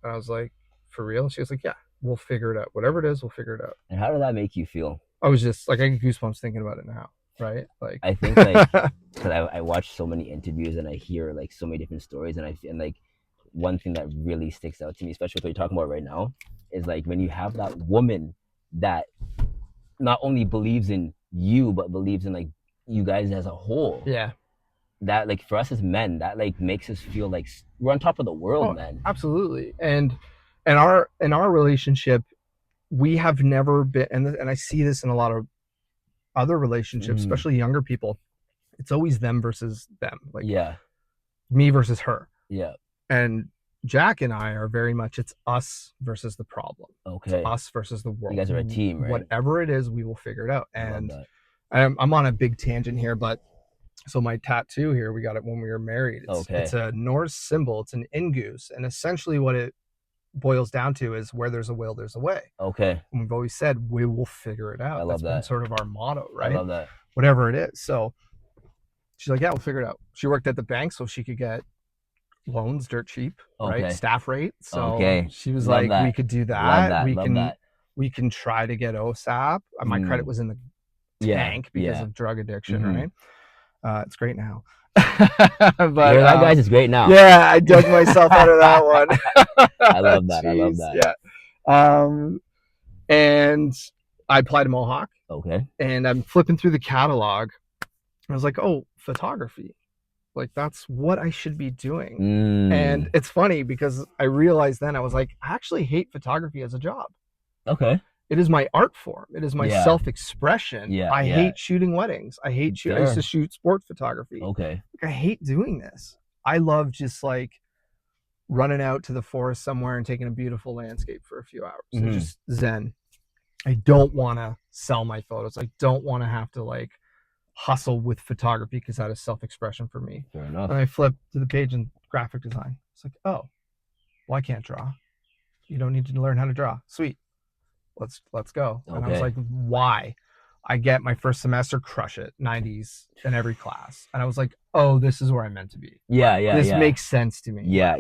Speaker 2: And I was like, for real? And she was like, yeah, we'll figure it out. Whatever it is, we'll figure it out.
Speaker 1: And how did that make you feel?
Speaker 2: I was just like, I get goosebumps thinking about it now. Right? Like,
Speaker 1: I think like because I watch so many interviews and I hear like so many different stories, and like one thing that really sticks out to me, especially with what you're talking about right now, is like when you have that woman that not only believes in you but believes in like you guys as a whole.
Speaker 2: yeah.
Speaker 1: That like for us as men, that like makes us feel like we're on top of the world, man.
Speaker 2: Absolutely. And in our relationship, we have never been, and I see this in a lot of other relationships, especially younger people. It's always them versus them, like
Speaker 1: Yeah.
Speaker 2: me versus her.
Speaker 1: Yeah.
Speaker 2: And Jack and I are very much, it's us versus the problem. It's
Speaker 1: Okay.
Speaker 2: us versus the
Speaker 1: You
Speaker 2: world.
Speaker 1: guys are a team, right?
Speaker 2: Whatever it is, we will figure it out.
Speaker 1: I love
Speaker 2: And
Speaker 1: that.
Speaker 2: I'm on a big tangent here, but so my tattoo here, we got it when we were married. It's
Speaker 1: Okay.
Speaker 2: a Norse symbol. It's an ingoose, and essentially what it boils down to is where there's a will, there's a way.
Speaker 1: Okay.
Speaker 2: And we've always said we will figure it
Speaker 1: I
Speaker 2: out.
Speaker 1: love
Speaker 2: That's been
Speaker 1: that.
Speaker 2: sort of our motto,
Speaker 1: I
Speaker 2: right?
Speaker 1: love that.
Speaker 2: Whatever it is. So she's like, yeah, we'll figure it out. She worked at the bank so she could get loans dirt cheap, right?
Speaker 1: Okay.
Speaker 2: Staff rate. So
Speaker 1: Okay.
Speaker 2: she was
Speaker 1: Love
Speaker 2: like, we
Speaker 1: that.
Speaker 2: could do
Speaker 1: Love
Speaker 2: that.
Speaker 1: that. Love that.
Speaker 2: We can try to get OSAP. My credit
Speaker 1: Mm.
Speaker 2: was in the
Speaker 1: Yeah.
Speaker 2: tank because
Speaker 1: Yeah.
Speaker 2: of drug addiction,
Speaker 1: Mm-hmm.
Speaker 2: right? It's great now.
Speaker 1: But that guy's is great now.
Speaker 2: Yeah, I dug myself out of that one.
Speaker 1: I love that.
Speaker 2: Jeez,
Speaker 1: I love that.
Speaker 2: Yeah. And I applied to Mohawk.
Speaker 1: Okay.
Speaker 2: And I'm flipping through the catalog. I was like, oh, photography. Like, that's what I should be doing. And it's funny because I realized then, I was like, I actually hate photography as a job.
Speaker 1: Okay.
Speaker 2: It is my art form. It is my self-expression.
Speaker 1: Yeah.
Speaker 2: I hate shooting weddings. I used to shoot sport photography.
Speaker 1: Okay.
Speaker 2: Like, I hate doing this. I love just like running out to the forest somewhere and taking a beautiful landscape for a few hours. So just zen. I don't want to sell my photos. I don't want to have to like hustle with photography because that is self-expression for me.
Speaker 1: Fair enough.
Speaker 2: And I flipped to the page in graphic design. It's like, oh, well, I can't draw. You don't need to learn how to draw. Sweet. Let's go. Okay. And I was like, why? I get my first semester, crush it, 90s in every class. And I was like, oh, this is where I'm meant to be.
Speaker 1: Yeah.
Speaker 2: This makes sense to me.
Speaker 1: Yeah.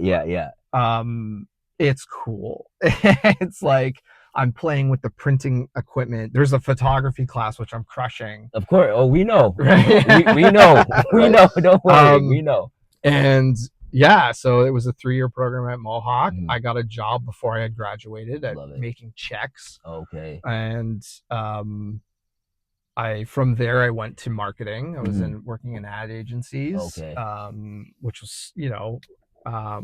Speaker 2: It's cool. It's like I'm playing with the printing equipment. There's a photography class, which I'm crushing.
Speaker 1: Of course. Oh, we know. we know. We know. Don't worry. We know.
Speaker 2: And yeah, so it was a 3-year program at Mohawk. I got a job before I had graduated at making checks.
Speaker 1: Okay.
Speaker 2: And from there I went to marketing. I was working in ad agencies.
Speaker 1: Okay.
Speaker 2: Which was, I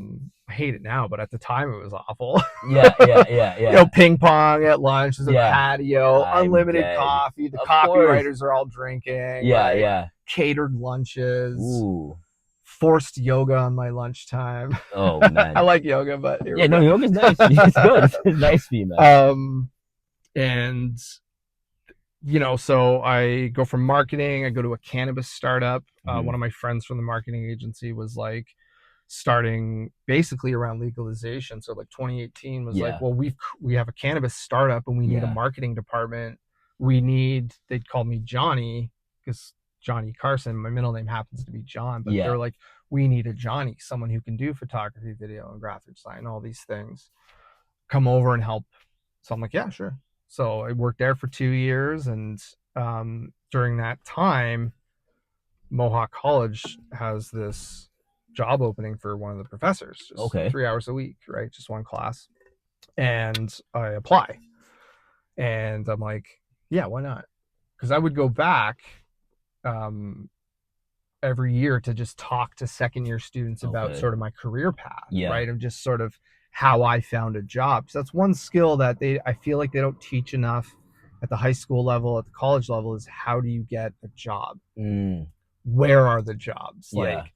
Speaker 2: hate it now, but at the time it was awful.
Speaker 1: Yeah.
Speaker 2: Ping pong at lunch, there's a patio, unlimited coffee. The copywriters are all drinking.
Speaker 1: Yeah.
Speaker 2: Catered lunches.
Speaker 1: Ooh.
Speaker 2: Forced yoga on my lunchtime.
Speaker 1: Oh man.
Speaker 2: I like yoga, but
Speaker 1: yoga's nice. It's good. It's nice for you, man.
Speaker 2: And so I go from marketing, I go to a cannabis startup. One of my friends from the marketing agency was like starting basically around legalization. So like 2018 was like, well, we have a cannabis startup and we need a marketing department. They'd call me Johnny because Johnny Carson, my middle name happens to be John, but they're like, we need a Johnny, someone who can do photography, video, and graphic design, all these things. Come over and help. So I'm like, yeah, sure. So I worked there for 2 years, and during that time, Mohawk College has this job opening for one of the professors, just 3 hours a week, right? Just one class. And I apply. And I'm like, yeah, why not? Because I would go back every year to just talk to second-year students about sort of my career path, right? And just sort of how I found a job. So that's one skill that I feel like they don't teach enough at the high school level, at the college level, is how do you get a job? Where are the jobs? Like,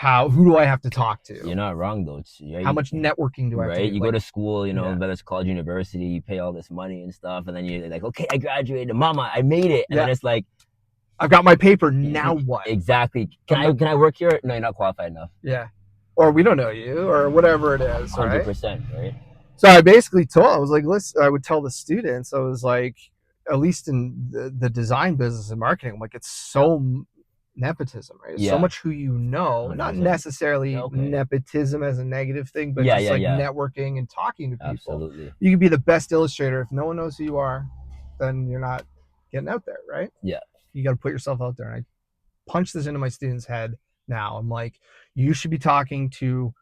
Speaker 2: who do I have to talk to?
Speaker 1: You're not wrong though.
Speaker 2: How much networking do I have to do?
Speaker 1: You go to school, whether it's college, university, you pay all this money and stuff, and then you're like, okay, I graduated, mama, I made it. And then it's like,
Speaker 2: I've got my paper, now what?
Speaker 1: Exactly. Can I work here? No, you're not qualified enough.
Speaker 2: Yeah. Or we don't know you, or whatever it is,
Speaker 1: 100%, right?
Speaker 2: So I basically I was like, listen, I would tell the students, I was like, at least in the design business and marketing, I'm like, it's so nepotism, right? It's so much who you know, 100%. Not necessarily nepotism as a negative thing, but just networking and talking to people.
Speaker 1: Absolutely.
Speaker 2: You could be the best illustrator. If no one knows who you are, then you're not getting out there, right?
Speaker 1: Yeah.
Speaker 2: You got to put yourself out there. And I punch this into my students' head now. I'm like, you should be talking to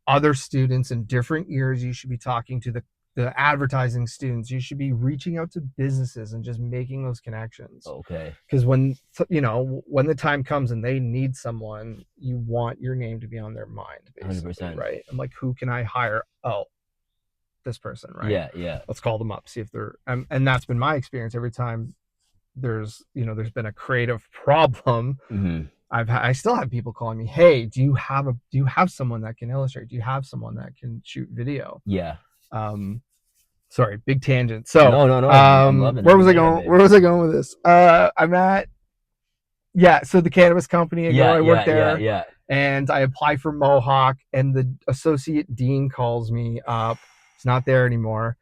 Speaker 2: other students in different years. You should be talking to the advertising students. You should be reaching out to businesses and just making those connections.
Speaker 1: Okay.
Speaker 2: Because when the time comes and they need someone, you want your name to be on their mind, basically, 100%. Right? I'm like, who can I hire? Oh, this person, right?
Speaker 1: Yeah.
Speaker 2: Let's call them up, see if they're, and that's been my experience every time there's been a creative problem.
Speaker 1: Hmm.
Speaker 2: I still have people calling me, hey, do you have someone that can illustrate? Do you have someone that can shoot video?
Speaker 1: Yeah.
Speaker 2: Um, sorry, big tangent. So,
Speaker 1: No, no, no. I'm loving
Speaker 2: where
Speaker 1: every
Speaker 2: was I
Speaker 1: minute of
Speaker 2: going?
Speaker 1: it.
Speaker 2: Where was I going with this? I'm at yeah. So the cannabis company
Speaker 1: Yeah,
Speaker 2: I work
Speaker 1: yeah, yeah,
Speaker 2: there,
Speaker 1: yeah.
Speaker 2: and I apply for Mohawk, and the associate dean calls me up. He's not there anymore.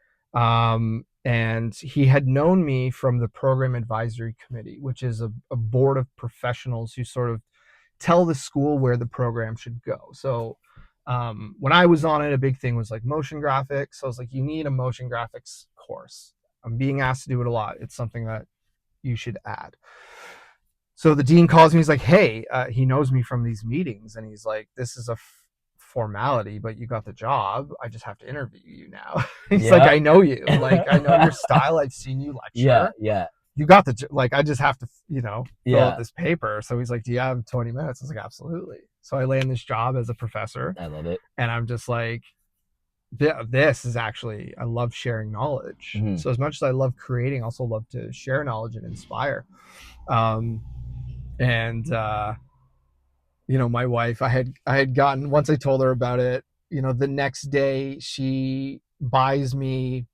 Speaker 2: And he had known me from the program advisory committee, which is a board of professionals who sort of tell the school where the program should go. So when I was on it, a big thing was like motion graphics. So I was like, you need a motion graphics course. I'm being asked to do it a lot. It's something that you should add. So the dean calls me. He's like, hey, he knows me from these meetings. And he's like, this is a formality, but you got the job. I just have to interview you now. He's like,
Speaker 1: Yeah.
Speaker 2: I know you. Like, I know your style. I've seen you
Speaker 1: Yeah,
Speaker 2: lecture.
Speaker 1: yeah,
Speaker 2: You got like, I just have to, fill out
Speaker 1: yeah.
Speaker 2: this paper. So he's like, do you have 20 minutes? I was like, absolutely. So I land this job as a professor,
Speaker 1: I love it.
Speaker 2: and I'm just like, this is actually, I love sharing knowledge.
Speaker 1: Hmm.
Speaker 2: So as much as I love creating, I also love to share knowledge and inspire. Um, and my wife, I had gotten, once I told her about it, the next day she buys me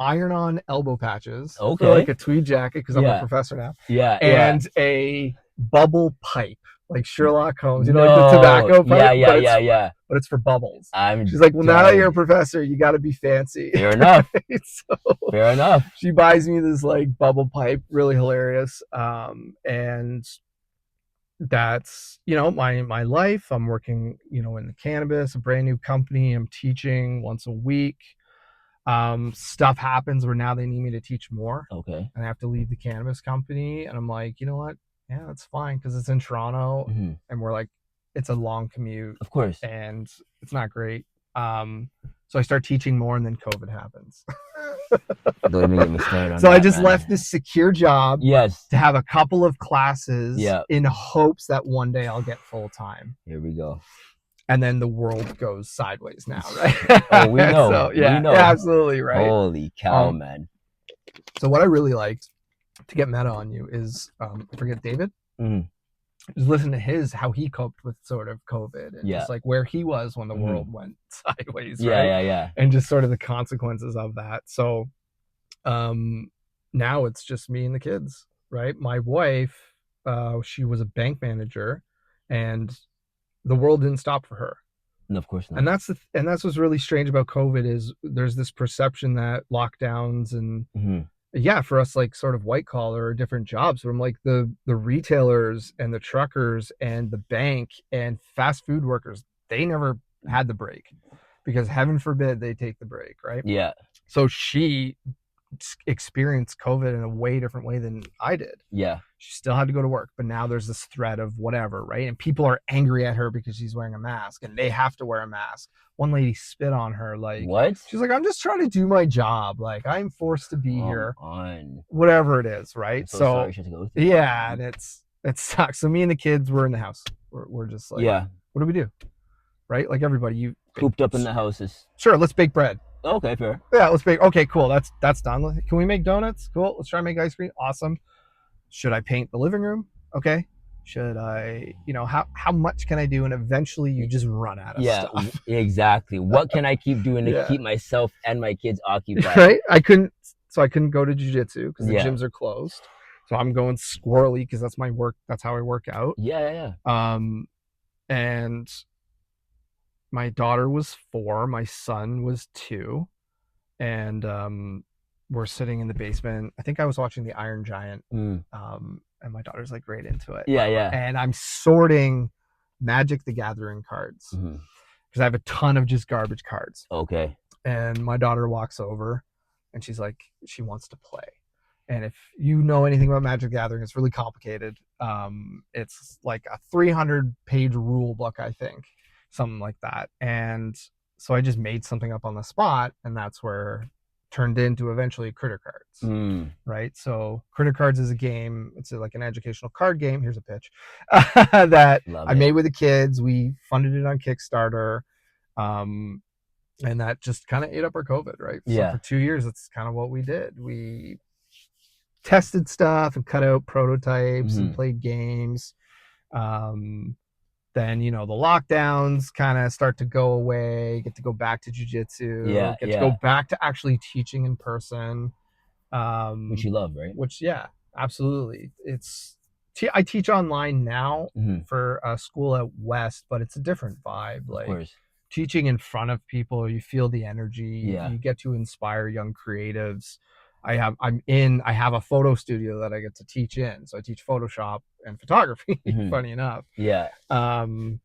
Speaker 2: iron-on elbow patches for like
Speaker 1: Okay.
Speaker 2: a tweed jacket because I'm a
Speaker 1: Yeah,
Speaker 2: professor now,
Speaker 1: yeah, yeah.
Speaker 2: and a bubble pipe like Sherlock Holmes, like the
Speaker 1: No.
Speaker 2: tobacco
Speaker 1: Yeah,
Speaker 2: pipe,
Speaker 1: yeah, yeah, yeah.
Speaker 2: but it's for bubbles.
Speaker 1: I'm
Speaker 2: She's like, well, now that you're a
Speaker 1: done.
Speaker 2: professor, you got to be fancy.
Speaker 1: Fair enough.
Speaker 2: So
Speaker 1: Fair enough.
Speaker 2: she buys me this like bubble pipe, really hilarious. And that's my life. I'm working in the cannabis, a brand new company. I'm teaching once a week. Stuff happens where now they need me to teach more,
Speaker 1: Okay.
Speaker 2: and I have to leave the cannabis company, and I'm like, you know what, yeah, that's fine, because it's in Toronto,
Speaker 1: Hmm.
Speaker 2: and we're like, it's a long commute,
Speaker 1: Of course.
Speaker 2: and it's not great. So I start teaching more, and then COVID happens.
Speaker 1: Don't even get me started on
Speaker 2: So I
Speaker 1: that,
Speaker 2: just left
Speaker 1: man.
Speaker 2: this secure job
Speaker 1: Yes.
Speaker 2: to have a couple of classes
Speaker 1: Yeah.
Speaker 2: in hopes that one day I'll get full time.
Speaker 1: Here we go.
Speaker 2: And then the world goes sideways now, right?
Speaker 1: Oh, we know.
Speaker 2: So
Speaker 1: We
Speaker 2: yeah,
Speaker 1: know.
Speaker 2: absolutely, right.
Speaker 1: Holy cow,
Speaker 2: Um,
Speaker 1: man.
Speaker 2: so what I really liked, to get meta on you, is I forget David.
Speaker 1: Hmm.
Speaker 2: Just listen to how he coped with sort of COVID, and
Speaker 1: Yeah.
Speaker 2: just like where he was when the
Speaker 1: Hmm.
Speaker 2: world went sideways,
Speaker 1: Yeah,
Speaker 2: right?
Speaker 1: yeah, yeah.
Speaker 2: And just sort of the consequences of that. So um, now it's just me and the kids, right? My wife, she was a bank manager, and the world didn't stop for her.
Speaker 1: No, of course
Speaker 2: And
Speaker 1: not.
Speaker 2: that's what's really strange about COVID, is there's this perception that lockdowns and,
Speaker 1: Hmm.
Speaker 2: yeah, for us, like sort of white collar or different jobs, but I'm like, the retailers and the truckers and the bank and fast food workers, they never had the break, because heaven forbid they take the break, right?
Speaker 1: Yeah,
Speaker 2: So she experienced COVID in a way different way than I did.
Speaker 1: yeah.
Speaker 2: She still had to go to work, but now there's this threat of whatever, right? And people are angry at her because she's wearing a mask, and they have to wear a mask. One lady spit on her, like,
Speaker 1: What?
Speaker 2: she's like, I'm just trying to do my job. Like, I'm forced to be
Speaker 1: Come
Speaker 2: here,
Speaker 1: on.
Speaker 2: whatever it is,
Speaker 1: I'm
Speaker 2: right?
Speaker 1: so
Speaker 2: So,
Speaker 1: sorry she had to go through that,
Speaker 2: yeah,
Speaker 1: man.
Speaker 2: and it sucks. So me and the kids were in the house. We're just like,
Speaker 1: Yeah,
Speaker 2: what do we do? Right? Like everybody,
Speaker 1: cooped up in the houses.
Speaker 2: sure, let's bake bread.
Speaker 1: Okay, fair.
Speaker 2: Yeah, let's bake. Okay, cool. That's done. Can we make donuts? Cool. Let's try to make ice cream. Awesome. Should I paint the living room? Okay. Should I, how much can I do? And eventually you just run out of
Speaker 1: Yeah,
Speaker 2: stuff.
Speaker 1: exactly. What can I keep doing to
Speaker 2: Yeah.
Speaker 1: keep myself and my kids occupied?
Speaker 2: Right. I couldn't go to jujitsu because the
Speaker 1: Yeah,
Speaker 2: gyms are closed. So I'm going squirrely because that's my work. That's how I work out.
Speaker 1: yeah, yeah, yeah.
Speaker 2: And my daughter was 4, my son was 2, and we're sitting in the basement. I think I was watching the Iron Giant,
Speaker 1: Mm.
Speaker 2: and my daughter's like right into it.
Speaker 1: Yeah, yeah.
Speaker 2: And I'm sorting Magic the Gathering cards
Speaker 1: Hmm.
Speaker 2: because I have a ton of just garbage cards.
Speaker 1: Okay.
Speaker 2: And my daughter walks over, and she's like, she wants to play. And if you know anything about Magic the Gathering, it's really complicated. It's like a 300-page rule book, I think, something like that. And so I just made something up on the spot, and that's where turned into eventually Critter Cards.
Speaker 1: Mm.
Speaker 2: Right? So Critter Cards is a game. It's like an educational card game. Here's a pitch that
Speaker 1: Love
Speaker 2: I
Speaker 1: it.
Speaker 2: made with the kids. We funded it on Kickstarter. And that just kind of ate up our COVID, right? So
Speaker 1: Yeah.
Speaker 2: for 2 years, that's kind of what we did. We tested stuff and cut out prototypes and
Speaker 1: Hmm.
Speaker 2: played games. Um, then the lockdowns kind of start to go away. Get to go back to
Speaker 1: Yeah,
Speaker 2: jujitsu. Get to go
Speaker 1: yeah.
Speaker 2: back to actually teaching in person.
Speaker 1: Which
Speaker 2: Um,
Speaker 1: you love, right?
Speaker 2: which yeah, absolutely. I teach online now
Speaker 1: Hmm.
Speaker 2: for a school at West, but it's a different vibe.
Speaker 1: Of
Speaker 2: Like
Speaker 1: course.
Speaker 2: teaching in front of people, you feel the energy.
Speaker 1: Yeah.
Speaker 2: You get to inspire young creatives. I have a photo studio that I get to teach in. So I teach Photoshop and photography,
Speaker 1: Hmm.
Speaker 2: funny enough.
Speaker 1: Yeah.
Speaker 2: Um,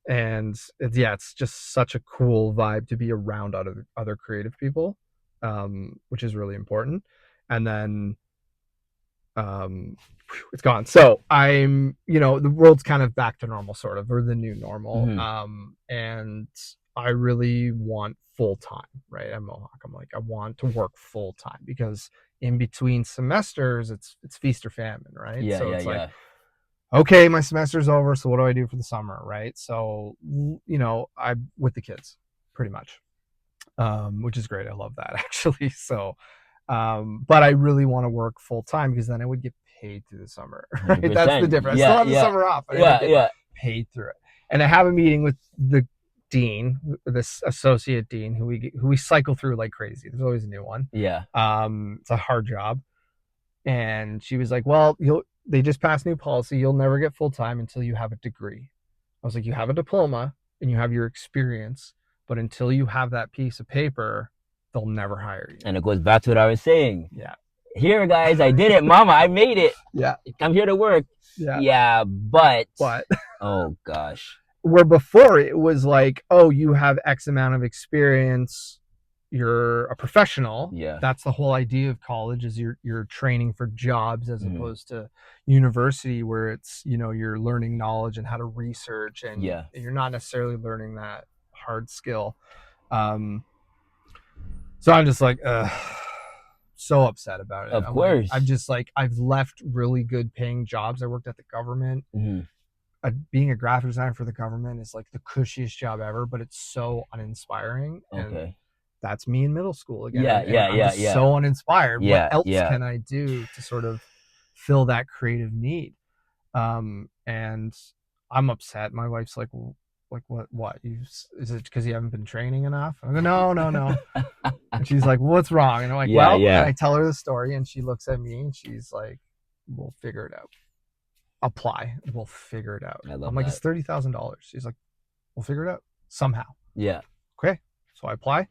Speaker 2: and it's just such a cool vibe to be around other creative people, which is really important. And then um, it's gone. So the world's kind of back to normal, sort of, or the new normal.
Speaker 1: Hmm.
Speaker 2: And I really want full time, right? I'm Mohawk. I'm like, I want to work full time because in between semesters, it's feast or famine, right?
Speaker 1: Yeah,
Speaker 2: So
Speaker 1: yeah,
Speaker 2: it's like,
Speaker 1: yeah.
Speaker 2: okay, my semester's over. So what do I do for the summer, right? So, I'm with the kids pretty much, which is great. I love that actually. So, but I really want to work full time because then I would get paid through the summer, right? That's the
Speaker 1: 100%.
Speaker 2: difference. I still
Speaker 1: Yeah,
Speaker 2: have the
Speaker 1: yeah.
Speaker 2: summer off, but I would
Speaker 1: Yeah,
Speaker 2: get
Speaker 1: yeah.
Speaker 2: paid through it. And I have a meeting with the dean, this associate dean, who we cycle through like crazy. There's always a new one.
Speaker 1: Yeah.
Speaker 2: It's a hard job, and she was like, "Well, they just passed new policy. You'll never get full time until you have a degree." I was like, "You have a diploma and you have your experience, but until you have that piece of paper, they'll never hire you."
Speaker 1: And it goes back to what I was saying.
Speaker 2: Yeah,
Speaker 1: Here, guys, I did it, mama. I made it.
Speaker 2: yeah,
Speaker 1: I'm here to work.
Speaker 2: yeah.
Speaker 1: Yeah, but
Speaker 2: But
Speaker 1: oh gosh.
Speaker 2: where before it was like, oh, you have X amount of experience, you're a professional.
Speaker 1: Yeah.
Speaker 2: That's the whole idea of college, is you're training for jobs, as
Speaker 1: Hmm.
Speaker 2: opposed to university, where it's you're learning knowledge and how to research, and
Speaker 1: Yeah.
Speaker 2: you're not necessarily learning that hard skill. Um, so I'm just like, so upset about it.
Speaker 1: Of
Speaker 2: I'm like,
Speaker 1: course.
Speaker 2: I've left really good paying jobs. I worked at the government.
Speaker 1: Hmm.
Speaker 2: Being a graphic designer for the government is like the cushiest job ever, but it's so uninspiring. And
Speaker 1: Okay.
Speaker 2: that's me in middle school again.
Speaker 1: Yeah,
Speaker 2: And
Speaker 1: yeah,
Speaker 2: I'm
Speaker 1: yeah,
Speaker 2: just
Speaker 1: yeah.
Speaker 2: so uninspired. What
Speaker 1: Yeah,
Speaker 2: else
Speaker 1: yeah.
Speaker 2: can I do to sort of fill that creative need? And I'm upset. My wife's like, well, like what? Is it because you haven't been training enough? I go, no, no, no. And she's like, well, what's wrong? And I'm like,
Speaker 1: Yeah,
Speaker 2: well, and
Speaker 1: yeah.
Speaker 2: I tell her the story, and she looks at me and she's like, we'll figure it out. Apply. We'll figure it out.
Speaker 1: I
Speaker 2: I'm
Speaker 1: love
Speaker 2: like,
Speaker 1: that.
Speaker 2: it's $30,000. She's like, we'll figure it out somehow.
Speaker 1: Yeah.
Speaker 2: Okay. So I apply.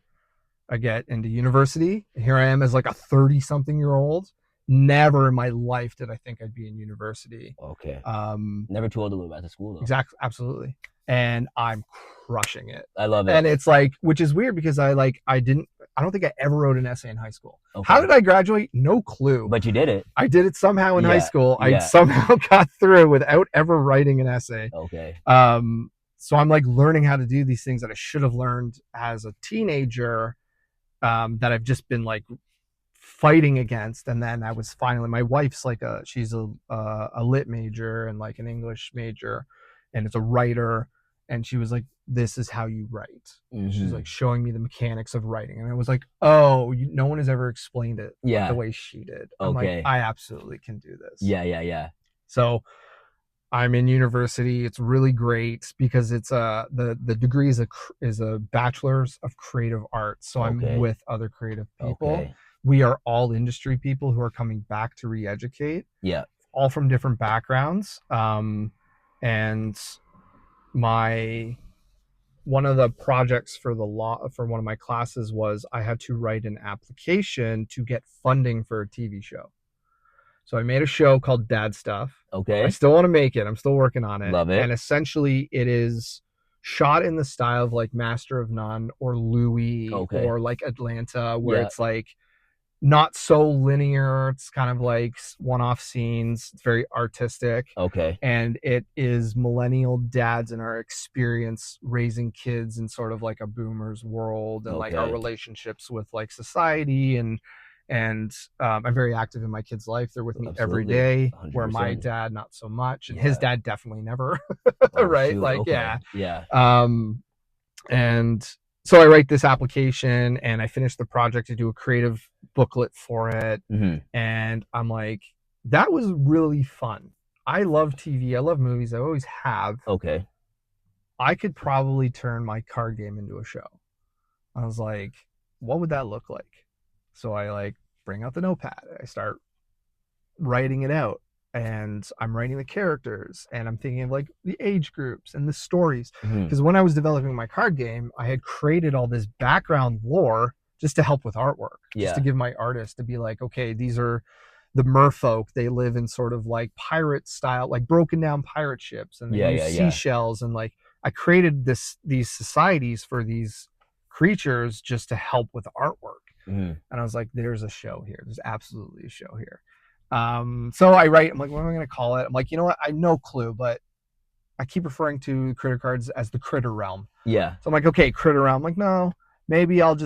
Speaker 2: I get into university. Here I am as like a 30-something-year-old. Never in my life did I think I'd be in university.
Speaker 1: Okay.
Speaker 2: Um,
Speaker 1: Never too old to go back to school though.
Speaker 2: exactly, absolutely. And I'm crushing it.
Speaker 1: I love it.
Speaker 2: And it's like, which is weird because I don't think I ever wrote an essay in high school.
Speaker 1: Okay.
Speaker 2: How did I graduate? No clue.
Speaker 1: But you did it.
Speaker 2: I did it somehow in high
Speaker 1: Yeah.
Speaker 2: school. I
Speaker 1: Yeah.
Speaker 2: somehow got through without ever writing an essay.
Speaker 1: Okay.
Speaker 2: So I'm like learning how to do these things that I should have learned as a teenager, that I've just been like fighting against. And then I was finally, my wife's like she's a lit major and like an English major, and it's a writer. And she was like, this is how you write. She's like showing me the mechanics of writing. And I was like, oh, no one has ever explained it
Speaker 1: Yeah.
Speaker 2: the way she did. I'm like,
Speaker 1: Okay.
Speaker 2: I absolutely can do this.
Speaker 1: Yeah, yeah, yeah.
Speaker 2: So I'm in university. It's really great because it's the degree is a bachelor's of creative arts. So I'm
Speaker 1: Okay.
Speaker 2: with other creative people.
Speaker 1: Okay.
Speaker 2: We are all industry people who are coming back to re-educate,
Speaker 1: Yeah.
Speaker 2: all from different backgrounds. And my one of the projects for one of my classes was I had to write an application to get funding for a TV show. So I made a show called Dad Stuff.
Speaker 1: Okay.
Speaker 2: I still want to make it. I'm still working on it.
Speaker 1: Love it.
Speaker 2: And essentially it is shot in the style of like Master of None or Louis,
Speaker 1: Okay.
Speaker 2: or like Atlanta, where
Speaker 1: Yeah.
Speaker 2: it's like not so linear. It's kind of like one-off scenes. It's very artistic.
Speaker 1: Okay.
Speaker 2: And it is millennial dads and our experience raising kids in sort of like a boomer's world, and like our
Speaker 1: Okay.
Speaker 2: relationships with like society. And I'm very active in my kids' life. They're with me every
Speaker 1: Absolutely.
Speaker 2: day, where my
Speaker 1: 100%.
Speaker 2: dad not so much, and
Speaker 1: Yeah.
Speaker 2: his dad definitely never.
Speaker 1: Oh,
Speaker 2: Right?
Speaker 1: shoot.
Speaker 2: Like,
Speaker 1: Okay.
Speaker 2: yeah.
Speaker 1: Yeah.
Speaker 2: And so I write this application and I finish the project to do a creative booklet for it.
Speaker 1: Mm-hmm.
Speaker 2: And I'm like, that was really fun. I love TV. I love movies. I always have.
Speaker 1: Okay.
Speaker 2: I could probably turn my card game into a show. I was like, what would that look like? So I like bring out the notepad. I start writing it out, and I'm writing the characters, and I'm thinking of like the age groups and the stories.
Speaker 1: Mm-hmm.
Speaker 2: Because when I was developing my card game, I had created all this background lore just to help with artwork, just to
Speaker 1: Yeah.
Speaker 2: give my artist to be like, okay, these are the merfolk. They live in sort of like pirate style, like broken down pirate ships, and they
Speaker 1: Yeah.
Speaker 2: use
Speaker 1: Yeah. Yeah.
Speaker 2: seashells. And like I created these societies for these creatures just to help with artwork.
Speaker 1: Mm-hmm.
Speaker 2: And I was like, there's a show here. There's absolutely a show here. So I write, I'm like, what am I going to call it? I'm like, you know what? I have no clue, but I keep referring to critter cards as the critter realm.
Speaker 1: Yeah.
Speaker 2: So I'm like, okay, critter realm. I'm like, no, maybe I'll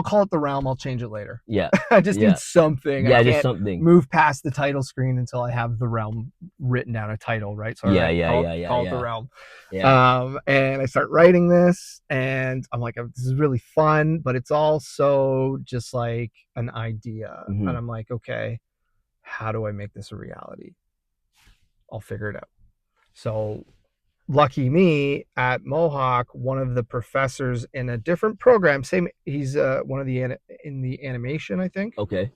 Speaker 2: call it the realm. I'll change it later.
Speaker 1: Yeah.
Speaker 2: I just
Speaker 1: Yeah.
Speaker 2: need something.
Speaker 1: Yeah.
Speaker 2: I
Speaker 1: Just
Speaker 2: can't
Speaker 1: something.
Speaker 2: move past the title screen until I have the realm written down a title, right? So
Speaker 1: Yeah.
Speaker 2: I
Speaker 1: Yeah.
Speaker 2: call,
Speaker 1: Yeah. Yeah.
Speaker 2: call it the
Speaker 1: Yeah.
Speaker 2: realm.
Speaker 1: Yeah.
Speaker 2: And I start writing this, and I'm like, this is really fun, but it's also just like an idea.
Speaker 1: Mm-hmm.
Speaker 2: And I'm like, okay, how do I make this a reality? I'll figure it out. So lucky me, at Mohawk, one of the professors in a different program, he's one of the in the animation, I think.
Speaker 1: Okay.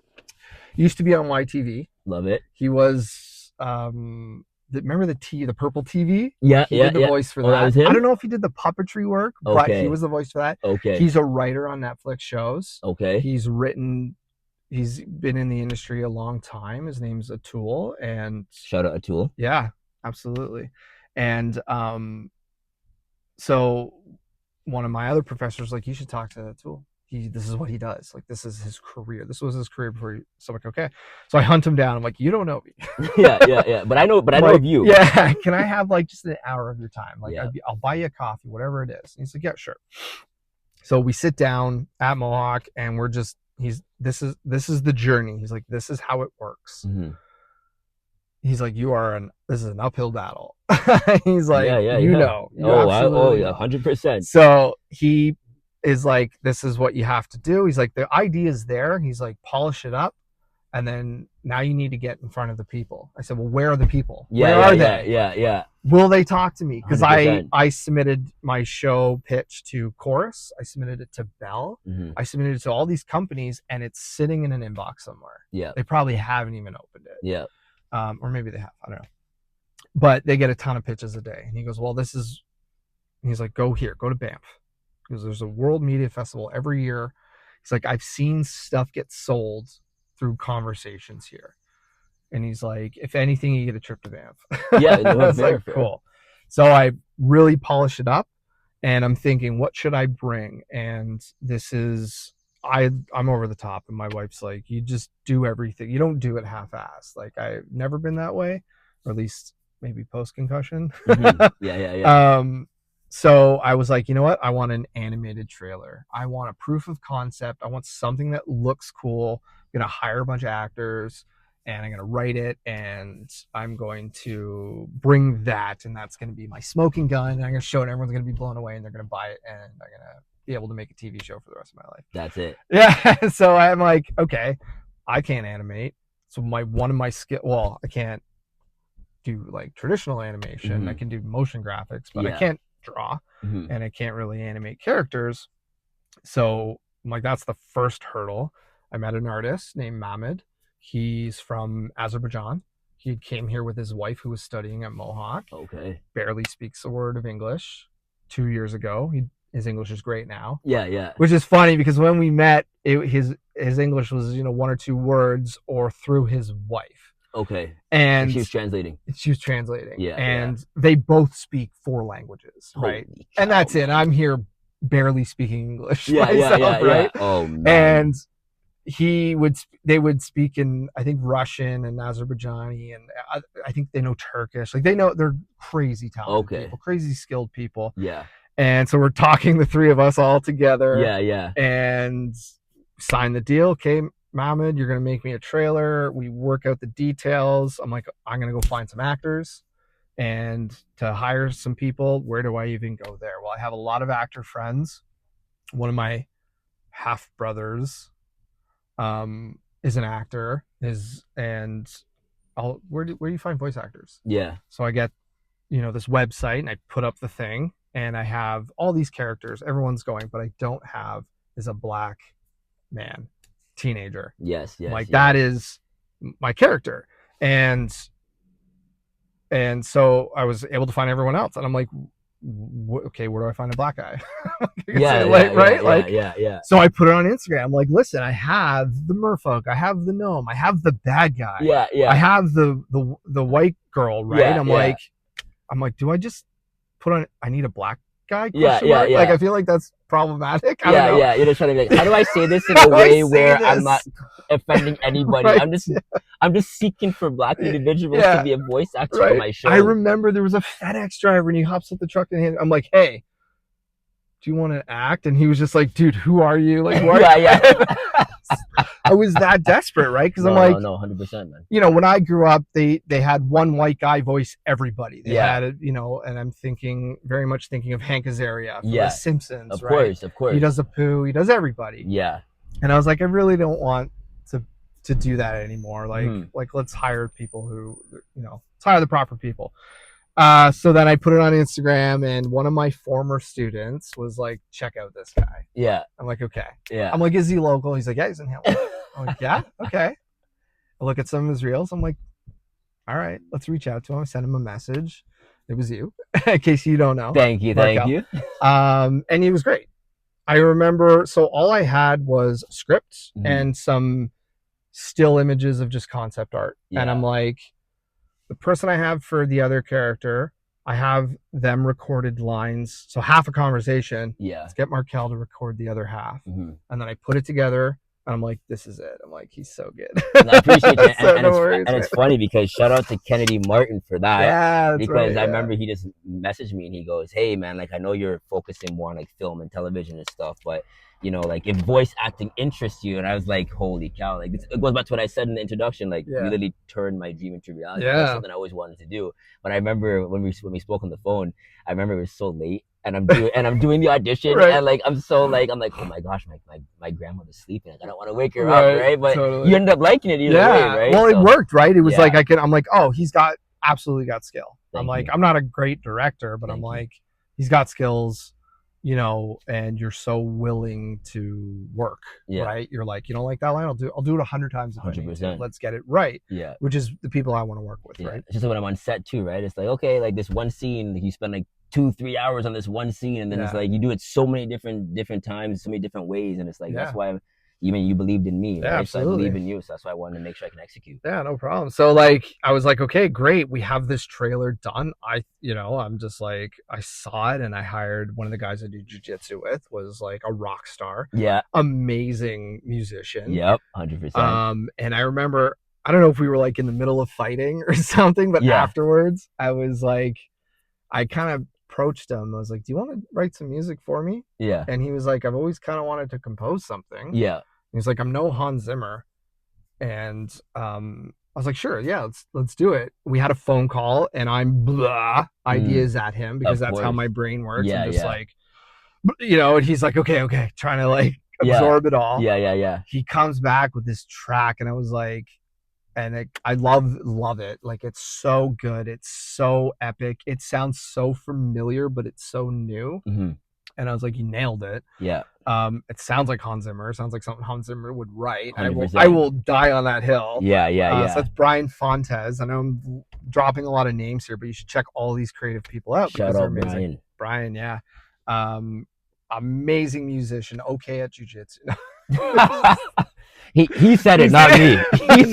Speaker 2: Used to be on YTV.
Speaker 1: Love it.
Speaker 2: He was remember the purple TV?
Speaker 1: Yeah.
Speaker 2: He
Speaker 1: Yeah.
Speaker 2: did the
Speaker 1: Yeah.
Speaker 2: voice for
Speaker 1: Oh, that
Speaker 2: that.
Speaker 1: was
Speaker 2: I
Speaker 1: him.
Speaker 2: don't know if he did the puppetry work, but he
Speaker 1: Okay.
Speaker 2: was the voice for that.
Speaker 1: Okay.
Speaker 2: He's a writer on Netflix shows.
Speaker 1: Okay.
Speaker 2: He's been in the industry a long time. His name's Atul, and
Speaker 1: Shout out Atul.
Speaker 2: yeah, absolutely. And so one of my other professors like, you should talk to Atul. This is what he does. Like, this is his career. This was his career before he. So I'm like, okay. So I hunt him down. I'm like, you don't know me.
Speaker 1: Yeah. Yeah. Yeah. But I know
Speaker 2: like,
Speaker 1: of you.
Speaker 2: Yeah. Can I have like just an hour of your time? Like,
Speaker 1: Yeah.
Speaker 2: I'll buy you a coffee, whatever it is. And he's like, yeah, sure. So we sit down at Mohawk, and we're just this is the journey. He's like, this is how it works.
Speaker 1: Mm-hmm.
Speaker 2: He's like, this is an uphill battle. He's like,
Speaker 1: Yeah.
Speaker 2: you
Speaker 1: Yeah.
Speaker 2: know, you
Speaker 1: Oh.
Speaker 2: absolutely
Speaker 1: Yeah.
Speaker 2: know.
Speaker 1: 100%.
Speaker 2: So he is like, this is what you have to do. He's like, the idea is there. He's like, polish it up, and then now you need to get in front of the people. I said, well, where are the people?
Speaker 1: Yeah.
Speaker 2: Where are
Speaker 1: Yeah.
Speaker 2: they?
Speaker 1: Yeah. Yeah.
Speaker 2: Will they talk to me? Because
Speaker 1: 100%.
Speaker 2: I submitted my show pitch to Chorus. I submitted it to Bell.
Speaker 1: Mm-hmm.
Speaker 2: I submitted it to all these companies, and it's sitting in an inbox somewhere.
Speaker 1: Yeah.
Speaker 2: They probably haven't even opened it.
Speaker 1: Yeah.
Speaker 2: Or maybe they have. I don't know. But they get a ton of pitches a day. And he goes, well, he's like, go here, go to Banff. Because there's a World Media Festival every year. He's like, I've seen stuff get sold through conversations here. And he's like, if anything, you get a trip to Banff.
Speaker 1: Yeah. No,
Speaker 2: I was
Speaker 1: fair,
Speaker 2: like,
Speaker 1: fair.
Speaker 2: cool. So I really polish it up, and I'm thinking, what should I bring? And I'm over the top, and my wife's like, you just do everything. You don't do it half-assed. Like, I've never been that way, or at least maybe post-concussion.
Speaker 1: Mm-hmm. Yeah.
Speaker 2: So I was like, you know what? I want an animated trailer. I want a proof of concept. I want something that looks cool. I'm going to hire a bunch of actors, and I'm going to write it, and I'm going to bring that, and that's going to be my smoking gun, and I'm going to show it, and everyone's going to be blown away, and they're going to buy it, and I'm going to be able to make a TV show for the rest of my life.
Speaker 1: That's it.
Speaker 2: Yeah. So I'm like, okay, I can't animate. So one of my I can't do like traditional animation.
Speaker 1: Mm-hmm.
Speaker 2: I can do motion graphics, but
Speaker 1: Yeah.
Speaker 2: I can't draw,
Speaker 1: Mm-hmm.
Speaker 2: and I can't really animate characters. So I'm like, that's the first hurdle. I met an artist named Mahmoud. He's from Azerbaijan. He came here with his wife, who was studying at Mohawk.
Speaker 1: Okay.
Speaker 2: Barely speaks a word of English. 2 years ago, his English is great now.
Speaker 1: Yeah.
Speaker 2: Which is funny, because when we met, his English was, one or two words, or through his wife.
Speaker 1: Okay.
Speaker 2: And
Speaker 1: she was translating.
Speaker 2: Yeah. And
Speaker 1: yeah.
Speaker 2: they both speak 4 languages, right?
Speaker 1: Holy
Speaker 2: and
Speaker 1: cow,
Speaker 2: that's
Speaker 1: man.
Speaker 2: it. I'm here barely speaking English
Speaker 1: Yeah,
Speaker 2: myself, right?
Speaker 1: Yeah. Oh man.
Speaker 2: And they would speak in, I think, Russian and Azerbaijani, and I think they know Turkish. Like, they're crazy talented people, crazy skilled people.
Speaker 1: Yeah.
Speaker 2: And so we're talking, the 3 of us all together.
Speaker 1: Yeah.
Speaker 2: And sign the deal. Okay, Mahmoud, you're going to make me a trailer. We work out the details. I'm like, I'm going to go find some actors and to hire some people. Where do I even go there? Well, I have a lot of actor friends. One of my half brothers is an actor, and where do you find voice actors?
Speaker 1: Yeah.
Speaker 2: So I get, this website, and I put up the thing, and I have all these characters. Everyone's going, but I don't have is a black man, teenager.
Speaker 1: Yes. Yes.
Speaker 2: Like,
Speaker 1: Yes.
Speaker 2: that is my character. And so I was able to find everyone else, and I'm like, okay, where do I find a black guy?
Speaker 1: Yeah.
Speaker 2: Right?
Speaker 1: Yeah.
Speaker 2: So I put it on Instagram. I'm like, listen, I have the merfolk, I have the gnome, I have the bad guy,
Speaker 1: Yeah. Yeah.
Speaker 2: I have the white girl, right?
Speaker 1: Yeah,
Speaker 2: I'm like, do I just put on? I need a black guy?
Speaker 1: Yeah,
Speaker 2: Mark?
Speaker 1: yeah.
Speaker 2: Like, I feel like that's problematic. I
Speaker 1: Yeah,
Speaker 2: don't know.
Speaker 1: yeah. You're just trying to be like, how do I say this in
Speaker 2: How
Speaker 1: a
Speaker 2: do I
Speaker 1: way
Speaker 2: say
Speaker 1: where I'm
Speaker 2: this?
Speaker 1: not offending anybody?
Speaker 2: Right.
Speaker 1: I'm just seeking for black individuals
Speaker 2: Yeah.
Speaker 1: to be a voice actor
Speaker 2: Right.
Speaker 1: for my show.
Speaker 2: I remember there was a FedEx driver, and he hops up the truck, and I'm like, hey, do you want to act? And he was just like, dude, who are you? Like, why?
Speaker 1: Yeah.
Speaker 2: I was that desperate, right? Because I'm like,
Speaker 1: no, 100%, man.
Speaker 2: when I grew up, they had one white guy voice everybody. They
Speaker 1: Yeah.
Speaker 2: had, and I'm very much thinking of Hank Azaria from
Speaker 1: Yeah.
Speaker 2: The Simpsons,
Speaker 1: Of
Speaker 2: right?
Speaker 1: course.
Speaker 2: He does Apu, he does everybody.
Speaker 1: Yeah.
Speaker 2: And I was like, I really don't want to do that anymore. Like,
Speaker 1: Mhm.
Speaker 2: let's hire people who, let's hire the proper people. So then I put it on Instagram, and one of my former students was like, check out this guy.
Speaker 1: Yeah.
Speaker 2: I'm like, okay.
Speaker 1: Yeah.
Speaker 2: I'm like, is he local? He's like, yeah, he's in Hamilton. I'm like, yeah, okay. I look at some of his reels. I'm like, all right, let's reach out to him. I sent him a message. It was you, in case you don't know.
Speaker 1: Thank you.
Speaker 2: And he was great. I remember, so all I had was scripts and some still images of just concept art.
Speaker 1: Yeah.
Speaker 2: And I'm like, the person I have for the other character, I have them recorded lines. So half a conversation.
Speaker 1: Yeah.
Speaker 2: Let's get Markel to record the other half.
Speaker 1: Mhm.
Speaker 2: And then I put it together, and I'm like, this is it. I'm like, he's so good.
Speaker 1: And I appreciate that.
Speaker 2: So
Speaker 1: And it's funny because shout out to Kennedy Martin for that.
Speaker 2: Yeah, that's
Speaker 1: because
Speaker 2: right,
Speaker 1: I remember he just messaged me and he goes, hey man, like I know you're focusing more on like film and television and stuff, but like if voice acting interests you. And I was like, holy cow, like it goes back to what I said in the introduction, like you literally turned my dream into reality. That's something I always wanted to do. But I remember when we spoke on the phone, I remember it was so late, and I'm doing the audition, right. And like I'm like, oh my gosh, my grandmother's sleeping, like I don't want to wake her up, right? But totally. You ended up liking it either way, right?
Speaker 2: Well, it worked, right? It was like I'm like, oh, he's absolutely got skill. I'm like, I'm not a great director, but I'm like, he's got skills, and you're so willing to work, right? You're like, you don't like that line? I'll do it 100 times. 100%. Let's get it right.
Speaker 1: Yeah.
Speaker 2: Which is the people I want to work with, right?
Speaker 1: It's just when I'm on set too, right? It's like, okay, like this one scene, you spend like 2-3 hours on this one scene, and then it's like you do it so many different times, so many different ways, and it's like that's why you believed in me, right?
Speaker 2: Yeah, absolutely.
Speaker 1: So I believe in you, so that's why I wanted to make sure I can execute.
Speaker 2: Yeah, no problem. So like I was like, okay, great, we have this trailer done. I'm just like, I saw it, and I hired one of the guys I do jiu-jitsu with, was like a rock star.
Speaker 1: Yeah.
Speaker 2: Amazing musician.
Speaker 1: Yep, 100%.
Speaker 2: And I remember, I don't know if we were like in the middle of fighting or something, but afterwards I was like, I kind of approached him. I was like, do you want to write some music for me?
Speaker 1: Yeah.
Speaker 2: And he was like, I've always kind of wanted to compose something.
Speaker 1: Yeah.
Speaker 2: He's like, I'm no Hans Zimmer. And I was like, sure, yeah, let's do it. We had a phone call, and I'm ideas at him, because that's how my brain works. I'm just like, and he's like, okay, trying to like absorb it all.
Speaker 1: Yeah.
Speaker 2: He comes back with this track, and I was like, I love it. Like, it's so good. It's so epic. It sounds so familiar, but it's so new.
Speaker 1: Mm-hmm.
Speaker 2: And I was like, you nailed it.
Speaker 1: Yeah.
Speaker 2: It sounds like Hans Zimmer. It sounds like something Hans Zimmer would write.
Speaker 1: 100%.
Speaker 2: I will die on that hill.
Speaker 1: Yeah.
Speaker 2: So that's Brian Fontes. I know I'm dropping a lot of names here, but you should check all these creative people out.
Speaker 1: Shout out Brian.
Speaker 2: Brian, yeah. Amazing musician. Okay at jiu-jitsu.
Speaker 1: He said it, not me.
Speaker 2: He's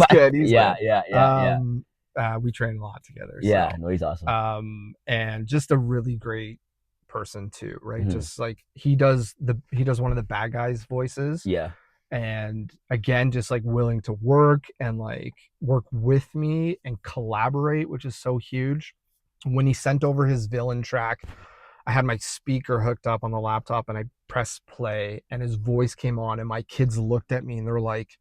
Speaker 2: good. He's
Speaker 1: good.
Speaker 2: Yeah. We train a lot together.
Speaker 1: Yeah, no, he's awesome.
Speaker 2: And just a really great person too, right?
Speaker 1: Mm-hmm.
Speaker 2: Just like he does one of the bad guys' voices.
Speaker 1: Yeah.
Speaker 2: And again, just like willing to work with me and collaborate, which is so huge. When he sent over his villain track, I had my speaker hooked up on the laptop, and I pressed play, and his voice came on, and my kids looked at me and they're like,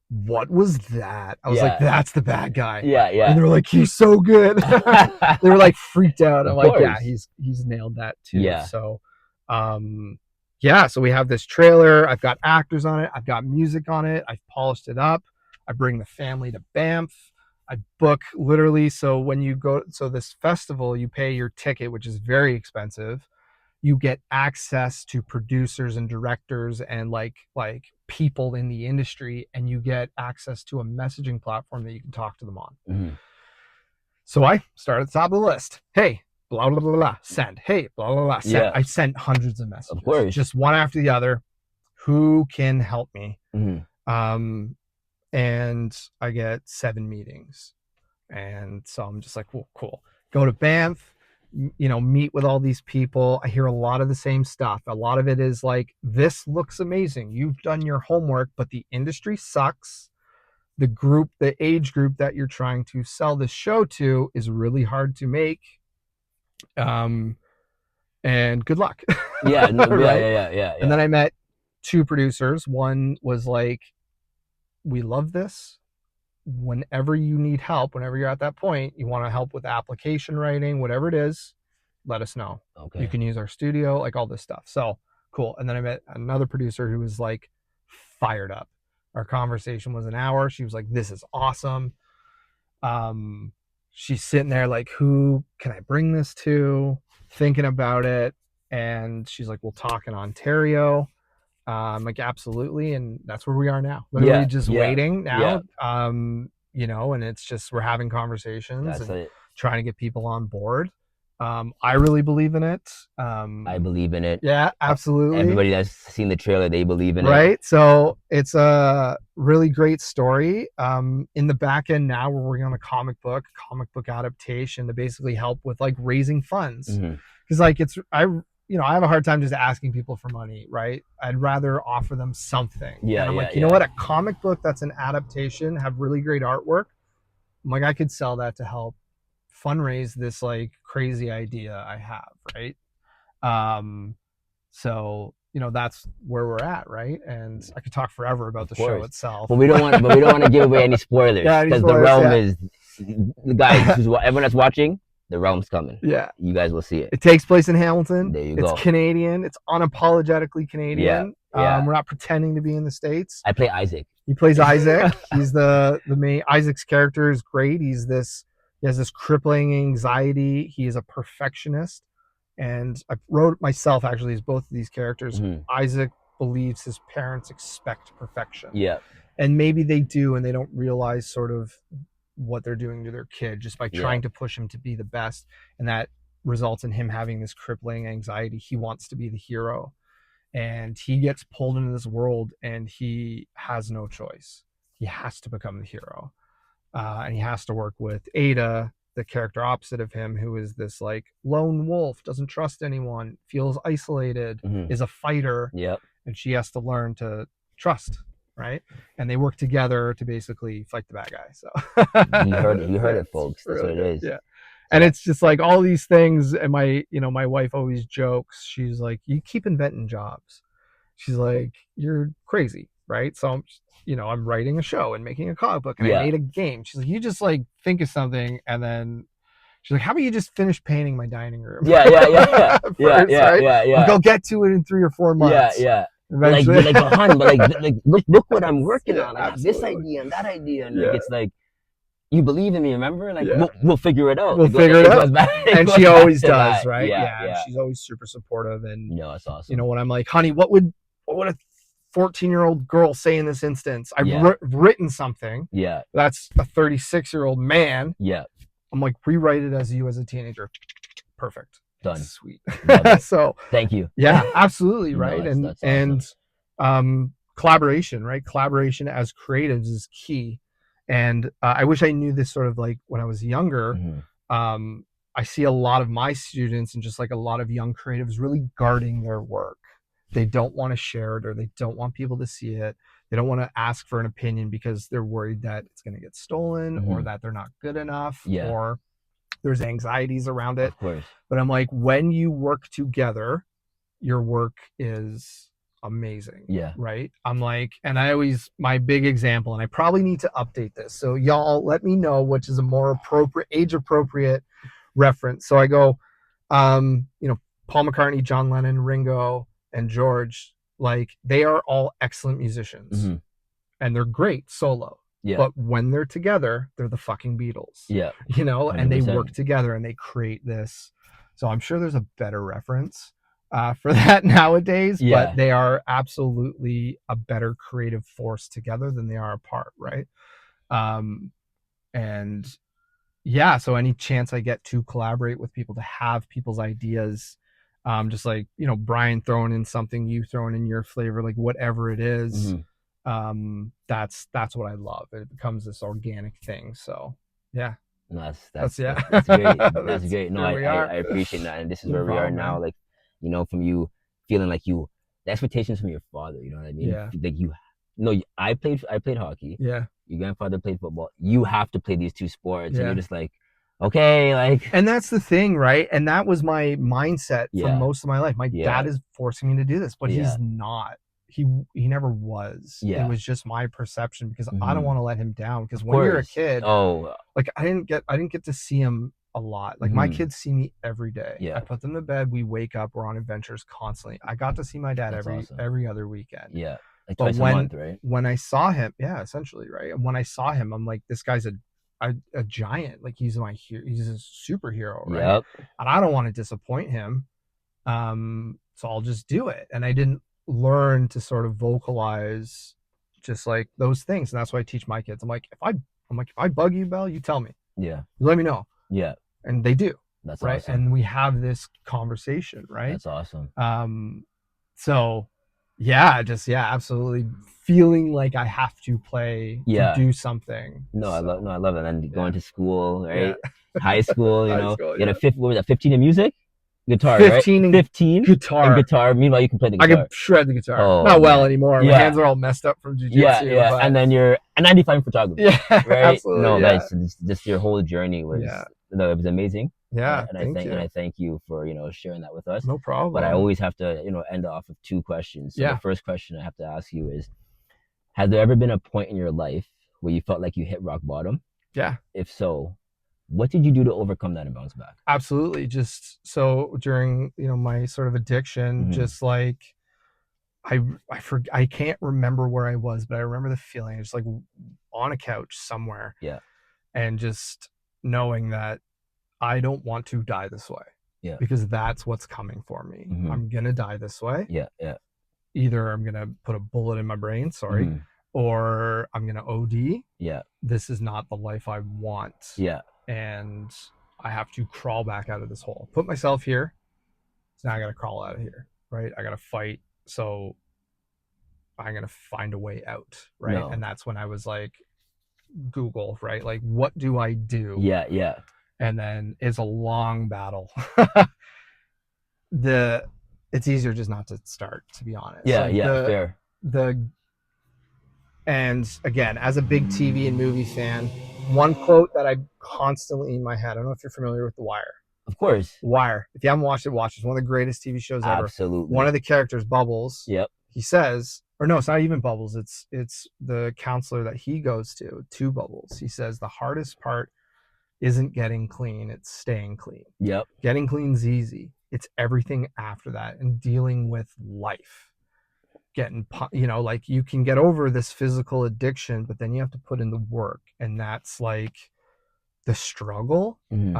Speaker 2: what was that? I was like, that's the bad guy.
Speaker 1: Yeah.
Speaker 2: And they're like, he's so good. They were like freaked out. I'm like, yeah, he's nailed that too.
Speaker 1: Yeah.
Speaker 2: So yeah, so we have this trailer. I've got actors on it. I've got music on it. I've polished it up. I bring the family to Banff. I book literally. So when you go, so this festival, you pay your ticket, which is very expensive. You get access to producers and directors and like people in the industry, and you get access to a messaging platform that you can talk to them on.
Speaker 1: Mm-hmm.
Speaker 2: So I start at the top of the list. Hey, blah blah blah blah, send. Hey, blah blah blah, send.
Speaker 1: Yeah,
Speaker 2: I sent hundreds of
Speaker 1: of
Speaker 2: messages,
Speaker 1: course.
Speaker 2: just one after the other. Who can help me?
Speaker 1: Mm-hmm.
Speaker 2: Um, and I get 7 meetings, and so I'm just like, well, cool. Go to Banff, meet with all these people. I hear a lot of the same stuff. A lot of it is like, this looks amazing. You've done your homework, but the industry sucks. The age group that you're trying to sell this show to is really hard to make. Um, and good luck.
Speaker 1: Yeah, no, yeah,
Speaker 2: Right.
Speaker 1: yeah, yeah, yeah,
Speaker 2: And
Speaker 1: yeah.
Speaker 2: then I met 2 producers. One was like, we love this. Whenever you need help, whenever you're at that point, you want to help with application writing, whatever it is, let us know. You
Speaker 1: Okay.
Speaker 2: can use our studio, like all this stuff. So cool. And then I met another producer who was like fired up. Our conversation was an hour. She was like, this is awesome. Um, she's sitting there like, who can I bring this to? Thinking about it. And she's like, we'll talk in Ontario. Like, absolutely. And that's where we are now. Literally
Speaker 1: Yeah,
Speaker 2: just
Speaker 1: yeah,
Speaker 2: waiting
Speaker 1: yeah.
Speaker 2: now. And it's just, we're having conversations
Speaker 1: That's
Speaker 2: and
Speaker 1: it.
Speaker 2: trying to get people on board. I really believe in it.
Speaker 1: I believe in it.
Speaker 2: Yeah, absolutely.
Speaker 1: Everybody that's seen the trailer, they believe in it.
Speaker 2: Right. So it's a really great story. In the back end now, we're working on a comic book adaptation to basically help with like raising funds.
Speaker 1: Mm-hmm.
Speaker 2: Because like I have a hard time just asking people for money, right? I'd rather offer them something.
Speaker 1: Yeah,
Speaker 2: And I'm
Speaker 1: yeah,
Speaker 2: like, you know
Speaker 1: yeah.
Speaker 2: what? A comic book that's an adaptation, have really great artwork. I'm like, I could sell that to help fundraise this like crazy idea I have, right? Um, so that's where we're at, right? And I could talk forever about
Speaker 1: Of
Speaker 2: the show
Speaker 1: course.
Speaker 2: itself.
Speaker 1: But we don't want to give away any spoilers
Speaker 2: Yeah, any
Speaker 1: because the
Speaker 2: spoilers?
Speaker 1: realm
Speaker 2: Yeah.
Speaker 1: is the guys everyone that's watching, the realm's coming.
Speaker 2: Yeah.
Speaker 1: You guys will see it.
Speaker 2: It takes place in Hamilton.
Speaker 1: There you
Speaker 2: It's
Speaker 1: go.
Speaker 2: Canadian. It's unapologetically
Speaker 1: Yeah,
Speaker 2: Canadian.
Speaker 1: yeah.
Speaker 2: We're not pretending to be in the States.
Speaker 1: I play Isaac.
Speaker 2: He plays Isaac. He's the main. Isaac's character is great. He has this crippling anxiety. He is a perfectionist. And I wrote myself actually as both of these characters.
Speaker 1: Mm-hmm.
Speaker 2: Isaac believes his parents expect perfection.
Speaker 1: Yeah.
Speaker 2: And maybe they do, and they don't realize sort of what they're doing to their kid just by trying to push him to be the best. And that results in him having this crippling anxiety. He wants to be the hero, and he gets pulled into this world, and he has no choice. He has to become the hero. And he has to work with Ada, the character opposite of him, who is this like lone wolf, doesn't trust anyone, feels isolated,
Speaker 1: Mm-hmm.
Speaker 2: is a fighter.
Speaker 1: Yep.
Speaker 2: And she has to learn to trust, right? And they work together to basically fight the bad guy. So
Speaker 1: You heard it, folks. That's
Speaker 2: really
Speaker 1: what it
Speaker 2: good.
Speaker 1: is.
Speaker 2: Yeah.
Speaker 1: So
Speaker 2: And it's just like all these things. And my wife always jokes. She's like, you keep inventing jobs. She's like, you're crazy, right? So I'm writing a show and making a comic book, and I made a game. She's like, you just like think of something, and then she's like, how about you just finish painting my dining room?
Speaker 1: Yeah.
Speaker 2: First,
Speaker 1: Yeah.
Speaker 2: right?
Speaker 1: Yeah.
Speaker 2: Like, I'll get to it in 3 or 4 months.
Speaker 1: Yeah.
Speaker 2: Eventually.
Speaker 1: But hun, like look what I'm working on. I got
Speaker 2: absolutely.
Speaker 1: this idea and that idea, and
Speaker 2: Yeah.
Speaker 1: like it's like, you believe in me, remember? Like
Speaker 2: Yeah.
Speaker 1: we'll figure it out.
Speaker 2: We'll figure it out. And she always does,
Speaker 1: that.
Speaker 2: right?
Speaker 1: Yeah.
Speaker 2: She's always super supportive. And
Speaker 1: No, that's awesome.
Speaker 2: when I'm like, honey, what would a 14-year-old girl say in this instance? I've written something.
Speaker 1: Yeah.
Speaker 2: That's a 36-year-old man.
Speaker 1: Yeah.
Speaker 2: I'm like, rewrite it as you as a teenager. Perfect.
Speaker 1: Done.
Speaker 2: Sweet.
Speaker 1: So thank you.
Speaker 2: Yeah, absolutely. Right.
Speaker 1: That's awesome.
Speaker 2: And collaboration, right? Collaboration as creatives is key. And I wish I knew this sort of like when I was younger.
Speaker 1: Mm-hmm.
Speaker 2: I see a lot of my students and just like a lot of young creatives really guarding their work. They don't want to share it, or they don't want people to see it. They don't want to ask for an opinion because they're worried that it's going to get stolen,
Speaker 1: Mm-hmm.
Speaker 2: or that they're not good enough,
Speaker 1: Yeah.
Speaker 2: or there's anxieties around it.
Speaker 1: Of course.
Speaker 2: But I'm like, when you work together, your work is amazing.
Speaker 1: Yeah.
Speaker 2: Right. I'm like, and my big example, and I probably need to update this. So y'all let me know which is a more age appropriate reference. So I go, Paul McCartney, John Lennon, Ringo, and George, like they are all excellent musicians
Speaker 1: Hmm.
Speaker 2: and they're great solo.
Speaker 1: Yeah.
Speaker 2: But when they're together, they're the fucking Beatles,
Speaker 1: Yeah.
Speaker 2: and they work
Speaker 1: 100%.
Speaker 2: together and they create this. So I'm sure there's a better reference for that nowadays, but
Speaker 1: Yeah.
Speaker 2: they are absolutely a better creative force together than they are apart, right? Um, and yeah, so any chance I get to collaborate with people, to have people's ideas, just like Brian throwing in something, you throwing in your flavor, like whatever it is,
Speaker 1: Hmm.
Speaker 2: that's what I love. It becomes this organic thing. So yeah,
Speaker 1: No,
Speaker 2: that's yeah,
Speaker 1: that's great. That's
Speaker 2: that's
Speaker 1: great. No,
Speaker 2: here we are.
Speaker 1: I appreciate that, and this is
Speaker 2: No
Speaker 1: where we are
Speaker 2: problem,
Speaker 1: now.
Speaker 2: man.
Speaker 1: Like, from you feeling like the expectations from your father. You know what I mean?
Speaker 2: Yeah,
Speaker 1: Like you, no, I played hockey.
Speaker 2: yeah,
Speaker 1: Your grandfather played football. You have to play these two sports, and you're
Speaker 2: yeah.
Speaker 1: just like, okay, like,
Speaker 2: And that's the thing, right? And that was my mindset for
Speaker 1: yeah,
Speaker 2: most of my life. My
Speaker 1: yeah,
Speaker 2: dad is forcing me to do this, but
Speaker 1: yeah,
Speaker 2: he's not. He never was. It
Speaker 1: yeah.
Speaker 2: was just my perception because I don't
Speaker 1: Hmm.
Speaker 2: want to let him down. Because
Speaker 1: Of
Speaker 2: when you're a
Speaker 1: course.
Speaker 2: kid,
Speaker 1: Oh,
Speaker 2: like I didn't get to see him a lot. Like my
Speaker 1: hmm,
Speaker 2: kids see me every day. I
Speaker 1: yeah.
Speaker 2: put them to bed. We wake up. We're on adventures constantly. I got to see my dad
Speaker 1: That's awesome.
Speaker 2: every other weekend.
Speaker 1: Yeah, like
Speaker 2: But
Speaker 1: twice a month, right?
Speaker 2: when I saw him, yeah, essentially, right. And when I saw him, I'm like, this guy's a giant. Like he's he's a superhero, right?
Speaker 1: Yep.
Speaker 2: And I don't want to disappoint him. So I'll just do it. And I didn't learn to sort of vocalize just like those things. And that's why I teach my kids. If I bug you, Bell, you tell me.
Speaker 1: Yeah.
Speaker 2: You let me know.
Speaker 1: Yeah.
Speaker 2: And they do,
Speaker 1: That's
Speaker 2: right?
Speaker 1: awesome.
Speaker 2: And we have this conversation, right?
Speaker 1: That's awesome.
Speaker 2: So yeah, just yeah, absolutely feeling like I have to play to
Speaker 1: Yeah.
Speaker 2: do something.
Speaker 1: No,
Speaker 2: So
Speaker 1: I love it. And
Speaker 2: yeah,
Speaker 1: going to school,
Speaker 2: yeah.
Speaker 1: right? High school,
Speaker 2: High school,
Speaker 1: you had
Speaker 2: yeah.
Speaker 1: a fifth, what was that, 15 in music? Guitar, right?
Speaker 2: 15 in
Speaker 1: 15 in
Speaker 2: guitar.
Speaker 1: guitar. Meanwhile, you can play the
Speaker 2: I
Speaker 1: guitar.
Speaker 2: could shred the guitar.
Speaker 1: Oh
Speaker 2: Not well
Speaker 1: man.
Speaker 2: anymore. My
Speaker 1: Yeah.
Speaker 2: hands are all messed up from
Speaker 1: Yeah,
Speaker 2: jujitsu,
Speaker 1: yeah. And
Speaker 2: but
Speaker 1: then you're a 95 in photography,
Speaker 2: yeah,
Speaker 1: right? No,
Speaker 2: absolutely, yeah,
Speaker 1: that's just your whole journey
Speaker 2: yeah,
Speaker 1: was, no, it was amazing.
Speaker 2: yeah. Thank
Speaker 1: And
Speaker 2: you.
Speaker 1: I thank you for, sharing that with us.
Speaker 2: No
Speaker 1: But I
Speaker 2: problem.
Speaker 1: always have to, end off with two questions. So the
Speaker 2: Yeah,
Speaker 1: first question I have to ask you is, has there ever been a point in your life where you felt like you hit rock bottom?
Speaker 2: yeah,
Speaker 1: If so, what did you do to overcome that and bounce back?
Speaker 2: absolutely. Just so during my sort of addiction,
Speaker 1: Hmm.
Speaker 2: just like I can't remember where I was, but I remember the feeling just like on a couch somewhere
Speaker 1: Yeah,
Speaker 2: and just knowing that I don't want to die this way
Speaker 1: yeah,
Speaker 2: because that's what's coming for me.
Speaker 1: hmm,
Speaker 2: I'm gonna die this way.
Speaker 1: yeah, yeah,
Speaker 2: Either I'm gonna put a bullet in my brain, sorry,
Speaker 1: hmm,
Speaker 2: or I'm gonna OD.
Speaker 1: yeah,
Speaker 2: This is not the life I want,
Speaker 1: yeah,
Speaker 2: and I have to crawl back out of this hole. Put myself here, so now I gotta crawl out of here, right? I gotta fight. So I'm gonna find a way out, right?
Speaker 1: no,
Speaker 2: And that's when I was like, Google, right? Like, what do I do?
Speaker 1: yeah, yeah,
Speaker 2: And then it's a long battle. the it's easier just not to start, to be honest.
Speaker 1: yeah,
Speaker 2: Like
Speaker 1: yeah, fair.
Speaker 2: the and again, as a big TV and movie fan, one quote that I constantly in my head. I don't know if you're familiar with The Wire.
Speaker 1: Of course,
Speaker 2: Wire. If you haven't watched it, watch it. It's one of the greatest TV shows ever. One
Speaker 1: absolutely.
Speaker 2: of the characters, Bubbles,
Speaker 1: Yep,
Speaker 2: he says, or no, it's not even Bubbles. It's the counselor that he goes to Bubbles. He says the hardest part isn't getting clean; it's staying clean.
Speaker 1: yep,
Speaker 2: Getting clean's easy. It's everything after that and dealing with life. Getting, like you can get over this physical addiction, but then you have to put in the work, and that's like the struggle.
Speaker 1: hmm,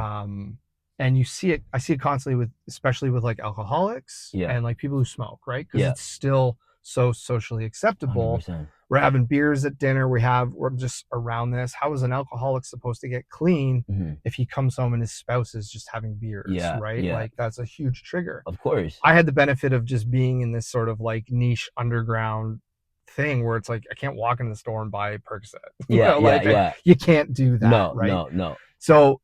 Speaker 2: And I see it constantly especially with like alcoholics
Speaker 1: yeah,
Speaker 2: and like people who smoke, right? Because
Speaker 1: yeah,
Speaker 2: it's still so socially acceptable.
Speaker 1: 100%.
Speaker 2: We're having beers at dinner. We're just around this. How is an alcoholic supposed to get clean
Speaker 1: Hmm.
Speaker 2: if he comes home and his spouse is just having beers,
Speaker 1: Yeah,
Speaker 2: right?
Speaker 1: yeah,
Speaker 2: Like that's a huge trigger.
Speaker 1: of course.
Speaker 2: I had the benefit of just being in this sort of like niche underground thing where it's like I can't walk in the store and buy Percocet.
Speaker 1: Yeah, yeah,
Speaker 2: Like
Speaker 1: yeah.
Speaker 2: you can't do that,
Speaker 1: No,
Speaker 2: right?
Speaker 1: no, no.
Speaker 2: So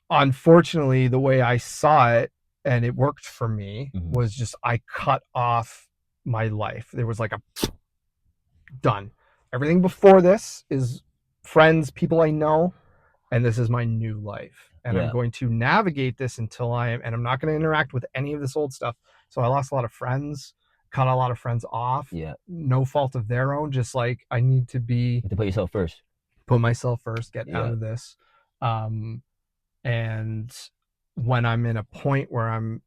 Speaker 2: unfortunately, the way I saw it and it worked for me
Speaker 1: Hmm.
Speaker 2: was just I cut off my life. There was like a done. Everything before this is friends, people I know, and this is my new life. And I'm
Speaker 1: Yeah,
Speaker 2: going to navigate this and I'm not going to interact with any of this old stuff. So I lost a lot of friends, cut a lot of friends off,
Speaker 1: yeah.
Speaker 2: no fault of their own. Just like I need to
Speaker 1: You have to put yourself first.
Speaker 2: put myself first, get out
Speaker 1: Yeah,
Speaker 2: of this. And when I'm in a point where I'm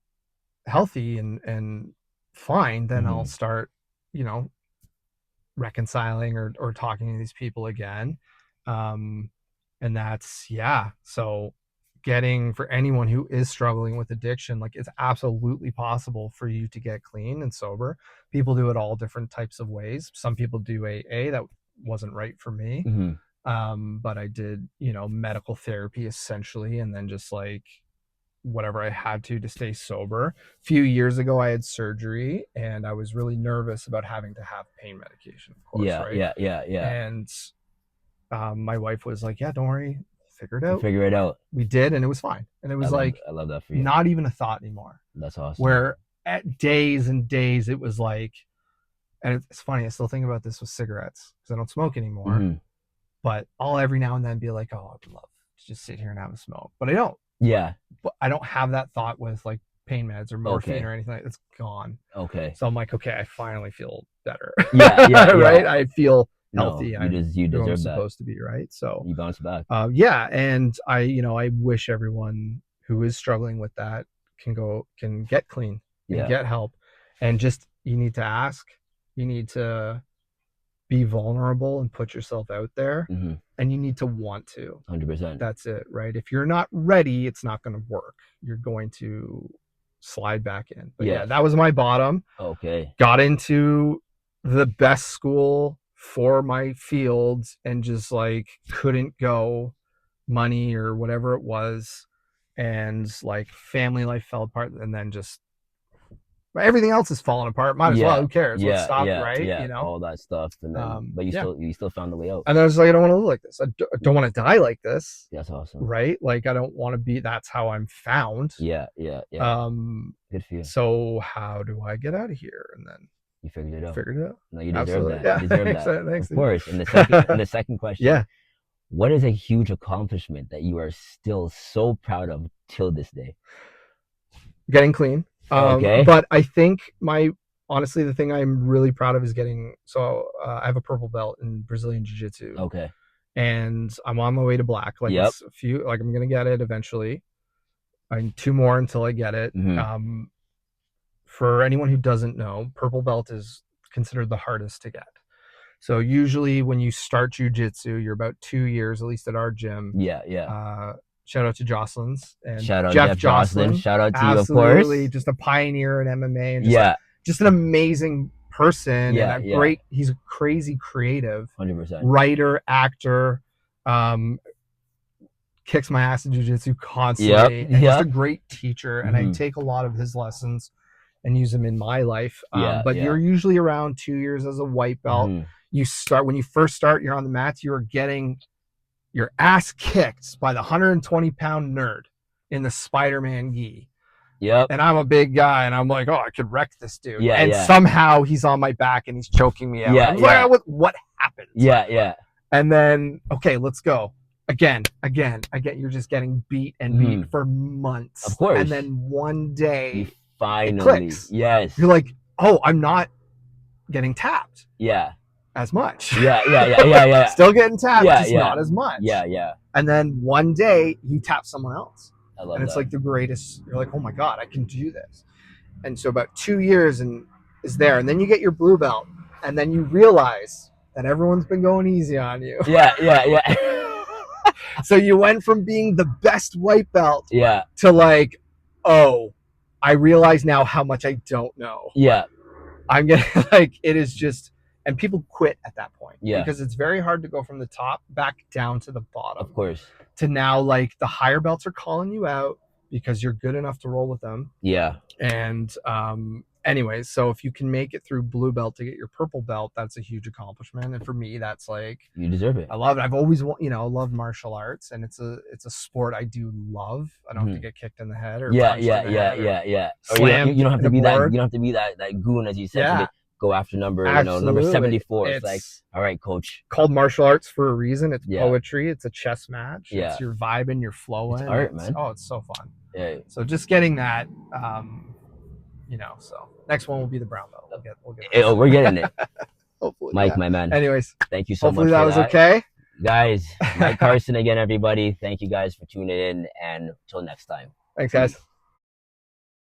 Speaker 2: healthy and fine, then I'll
Speaker 1: Mm-hmm.
Speaker 2: start, you know, reconciling or talking to these people again. Um, and that's, yeah. So getting, for anyone who is struggling with addiction, like, it's absolutely possible for you to get clean and sober. People do it all different types of ways. Some people do AA. That wasn't right for me.
Speaker 1: Mm-hmm.
Speaker 2: But I did, medical therapy essentially, and then just like whatever I had to stay sober. A few years ago, I had surgery, and I was really nervous about having to have pain medication, of course,
Speaker 1: Yeah,
Speaker 2: right?
Speaker 1: yeah, yeah, yeah.
Speaker 2: And my wife was like, "Yeah, don't worry, figure it
Speaker 1: You
Speaker 2: out."
Speaker 1: figure it out.
Speaker 2: We did, and it was fine. And it
Speaker 1: I
Speaker 2: was
Speaker 1: love
Speaker 2: like
Speaker 1: I love that for you.
Speaker 2: not even a thought anymore.
Speaker 1: That's awesome.
Speaker 2: Where at days and days, it was like, and it's funny, I still think about this with cigarettes because I don't smoke anymore.
Speaker 1: Mm-hmm.
Speaker 2: But I'll every now and then be like, "Oh, I would love to just sit here and have a smoke," but I don't.
Speaker 1: Yeah.
Speaker 2: But I don't have that thought with like pain meds or morphine
Speaker 1: Okay.
Speaker 2: or anything like that. It's gone.
Speaker 1: Okay.
Speaker 2: So I'm like, okay, I finally feel better.
Speaker 1: Yeah, yeah,
Speaker 2: Right?
Speaker 1: yeah.
Speaker 2: I feel
Speaker 1: No,
Speaker 2: healthy.
Speaker 1: you
Speaker 2: Who I'm
Speaker 1: deserve that.
Speaker 2: supposed to be, right? So
Speaker 1: You bounce back.
Speaker 2: yeah, and I wish everyone who is struggling with that can get clean and
Speaker 1: Yeah.
Speaker 2: get help. And just, you need to ask, you need to be vulnerable and put yourself out there,
Speaker 1: Mm-hmm.
Speaker 2: and you need to want to.
Speaker 1: 100%.
Speaker 2: That's it, right? If you're not ready, it's not going to work. You're going to slide back in. But yeah, that was my bottom.
Speaker 1: Okay.
Speaker 2: Got into the best school for my fields and just like couldn't go, money or whatever it was, and like family life fell apart, and then just everything else is falling apart. Might as well. Who cares? Let's stop, right?
Speaker 1: Yeah. All that stuff, and then, but
Speaker 2: Yeah.
Speaker 1: you still found the way out.
Speaker 2: And I was like, I don't want to live like this. I don't want to die like this.
Speaker 1: That's awesome.
Speaker 2: Right? Like, I don't want to be. That's how I'm found.
Speaker 1: Yeah. Good for you.
Speaker 2: So how do I get out of here? And then
Speaker 1: you figured it out.
Speaker 2: No,
Speaker 1: you deserve
Speaker 2: absolutely.
Speaker 1: that.
Speaker 2: Yeah.
Speaker 1: You deserve that.
Speaker 2: Thanks.
Speaker 1: Of course. And the second question.
Speaker 2: Yeah.
Speaker 1: What is a huge accomplishment that you are still so proud of till this day?
Speaker 2: Getting clean.
Speaker 1: Okay.
Speaker 2: But I think honestly, the thing I'm really proud of is getting, I have a purple belt in Brazilian Jiu-Jitsu.
Speaker 1: Okay.
Speaker 2: And I'm on my way to black. Like,
Speaker 1: Yep.
Speaker 2: it's I'm going to get it eventually. I need 2 more until I get it.
Speaker 1: Mm-hmm.
Speaker 2: For anyone who doesn't know, purple belt is considered the hardest to get. So usually when you start jiu-jitsu, you're about 2 years, at least at our gym.
Speaker 1: Yeah.
Speaker 2: Shout out to Jocelyn's and
Speaker 1: shout out
Speaker 2: Jeff
Speaker 1: Jocelyn. Shout out to
Speaker 2: Absolutely,
Speaker 1: you, of course.
Speaker 2: just a pioneer in MMA, and just an amazing person, and great. He's a crazy creative,
Speaker 1: 100%
Speaker 2: writer, actor. Kicks my ass in jiu-jitsu constantly, and just a great teacher. And I take a lot of his lessons and use them in my life. But you're usually around 2 years as a white belt. When you first start, you're on the mats, you are getting your ass kicked by the 120-pound nerd in the Spider-Man gi.
Speaker 1: Yep.
Speaker 2: And I'm a big guy, and I'm like, oh, I could wreck this dude.
Speaker 1: Yeah.
Speaker 2: And somehow he's on my back and he's choking me out.
Speaker 1: Yeah.
Speaker 2: Like, what happened?
Speaker 1: Yeah.
Speaker 2: And then, okay, let's go. Again. You're just getting beat and beat for months.
Speaker 1: Of course.
Speaker 2: And then one day,
Speaker 1: you finally,
Speaker 2: it clicks.
Speaker 1: Yes.
Speaker 2: You're like, oh, I'm not getting tapped.
Speaker 1: Yeah.
Speaker 2: As much.
Speaker 1: Yeah.
Speaker 2: Still getting tapped, just not as much.
Speaker 1: Yeah.
Speaker 2: And then one day you tap someone else.
Speaker 1: I love
Speaker 2: and it's
Speaker 1: that.
Speaker 2: like the greatest. You're like, oh my God, I can do this. And so about 2 years is there. And then you get your blue belt. And then you realize that everyone's been going easy on you.
Speaker 1: Yeah.
Speaker 2: So you went from being the best white belt
Speaker 1: to
Speaker 2: like, oh, I realize now how much I don't know.
Speaker 1: Yeah.
Speaker 2: I'm getting like, it is just, and people quit at that point.
Speaker 1: Yeah.
Speaker 2: Because it's very hard to go from the top back down to the bottom.
Speaker 1: Of course.
Speaker 2: To now, like, the higher belts are calling you out because you're good enough to roll with them.
Speaker 1: Yeah.
Speaker 2: And anyways, so if you can make it through blue belt to get your purple belt, that's a huge accomplishment. And for me, that's like,
Speaker 1: you deserve it.
Speaker 2: I love it. I've always loved martial arts, and it's a sport I do love. I don't have to get kicked in the head or punched in the head or slammed.
Speaker 1: You don't have to be
Speaker 2: board.
Speaker 1: You don't have to be that goon, as you said.
Speaker 2: Yeah.
Speaker 1: Go after number 74. It's like, all right, coach.
Speaker 2: Called martial arts for a reason. It's poetry. It's a chess match.
Speaker 1: Yeah.
Speaker 2: It's your vibing, you're flowing.
Speaker 1: It's art, man.
Speaker 2: Oh, it's so fun.
Speaker 1: Yeah.
Speaker 2: So just getting that, so next one will be the brown belt. We'll get
Speaker 1: we're getting it.
Speaker 2: Hopefully,
Speaker 1: Mike, my man.
Speaker 2: Anyways,
Speaker 1: thank you so much.
Speaker 2: Hopefully that was okay.
Speaker 1: Guys, Mike Carson again, everybody. Thank you guys for tuning in, and until next time.
Speaker 2: Thanks, guys.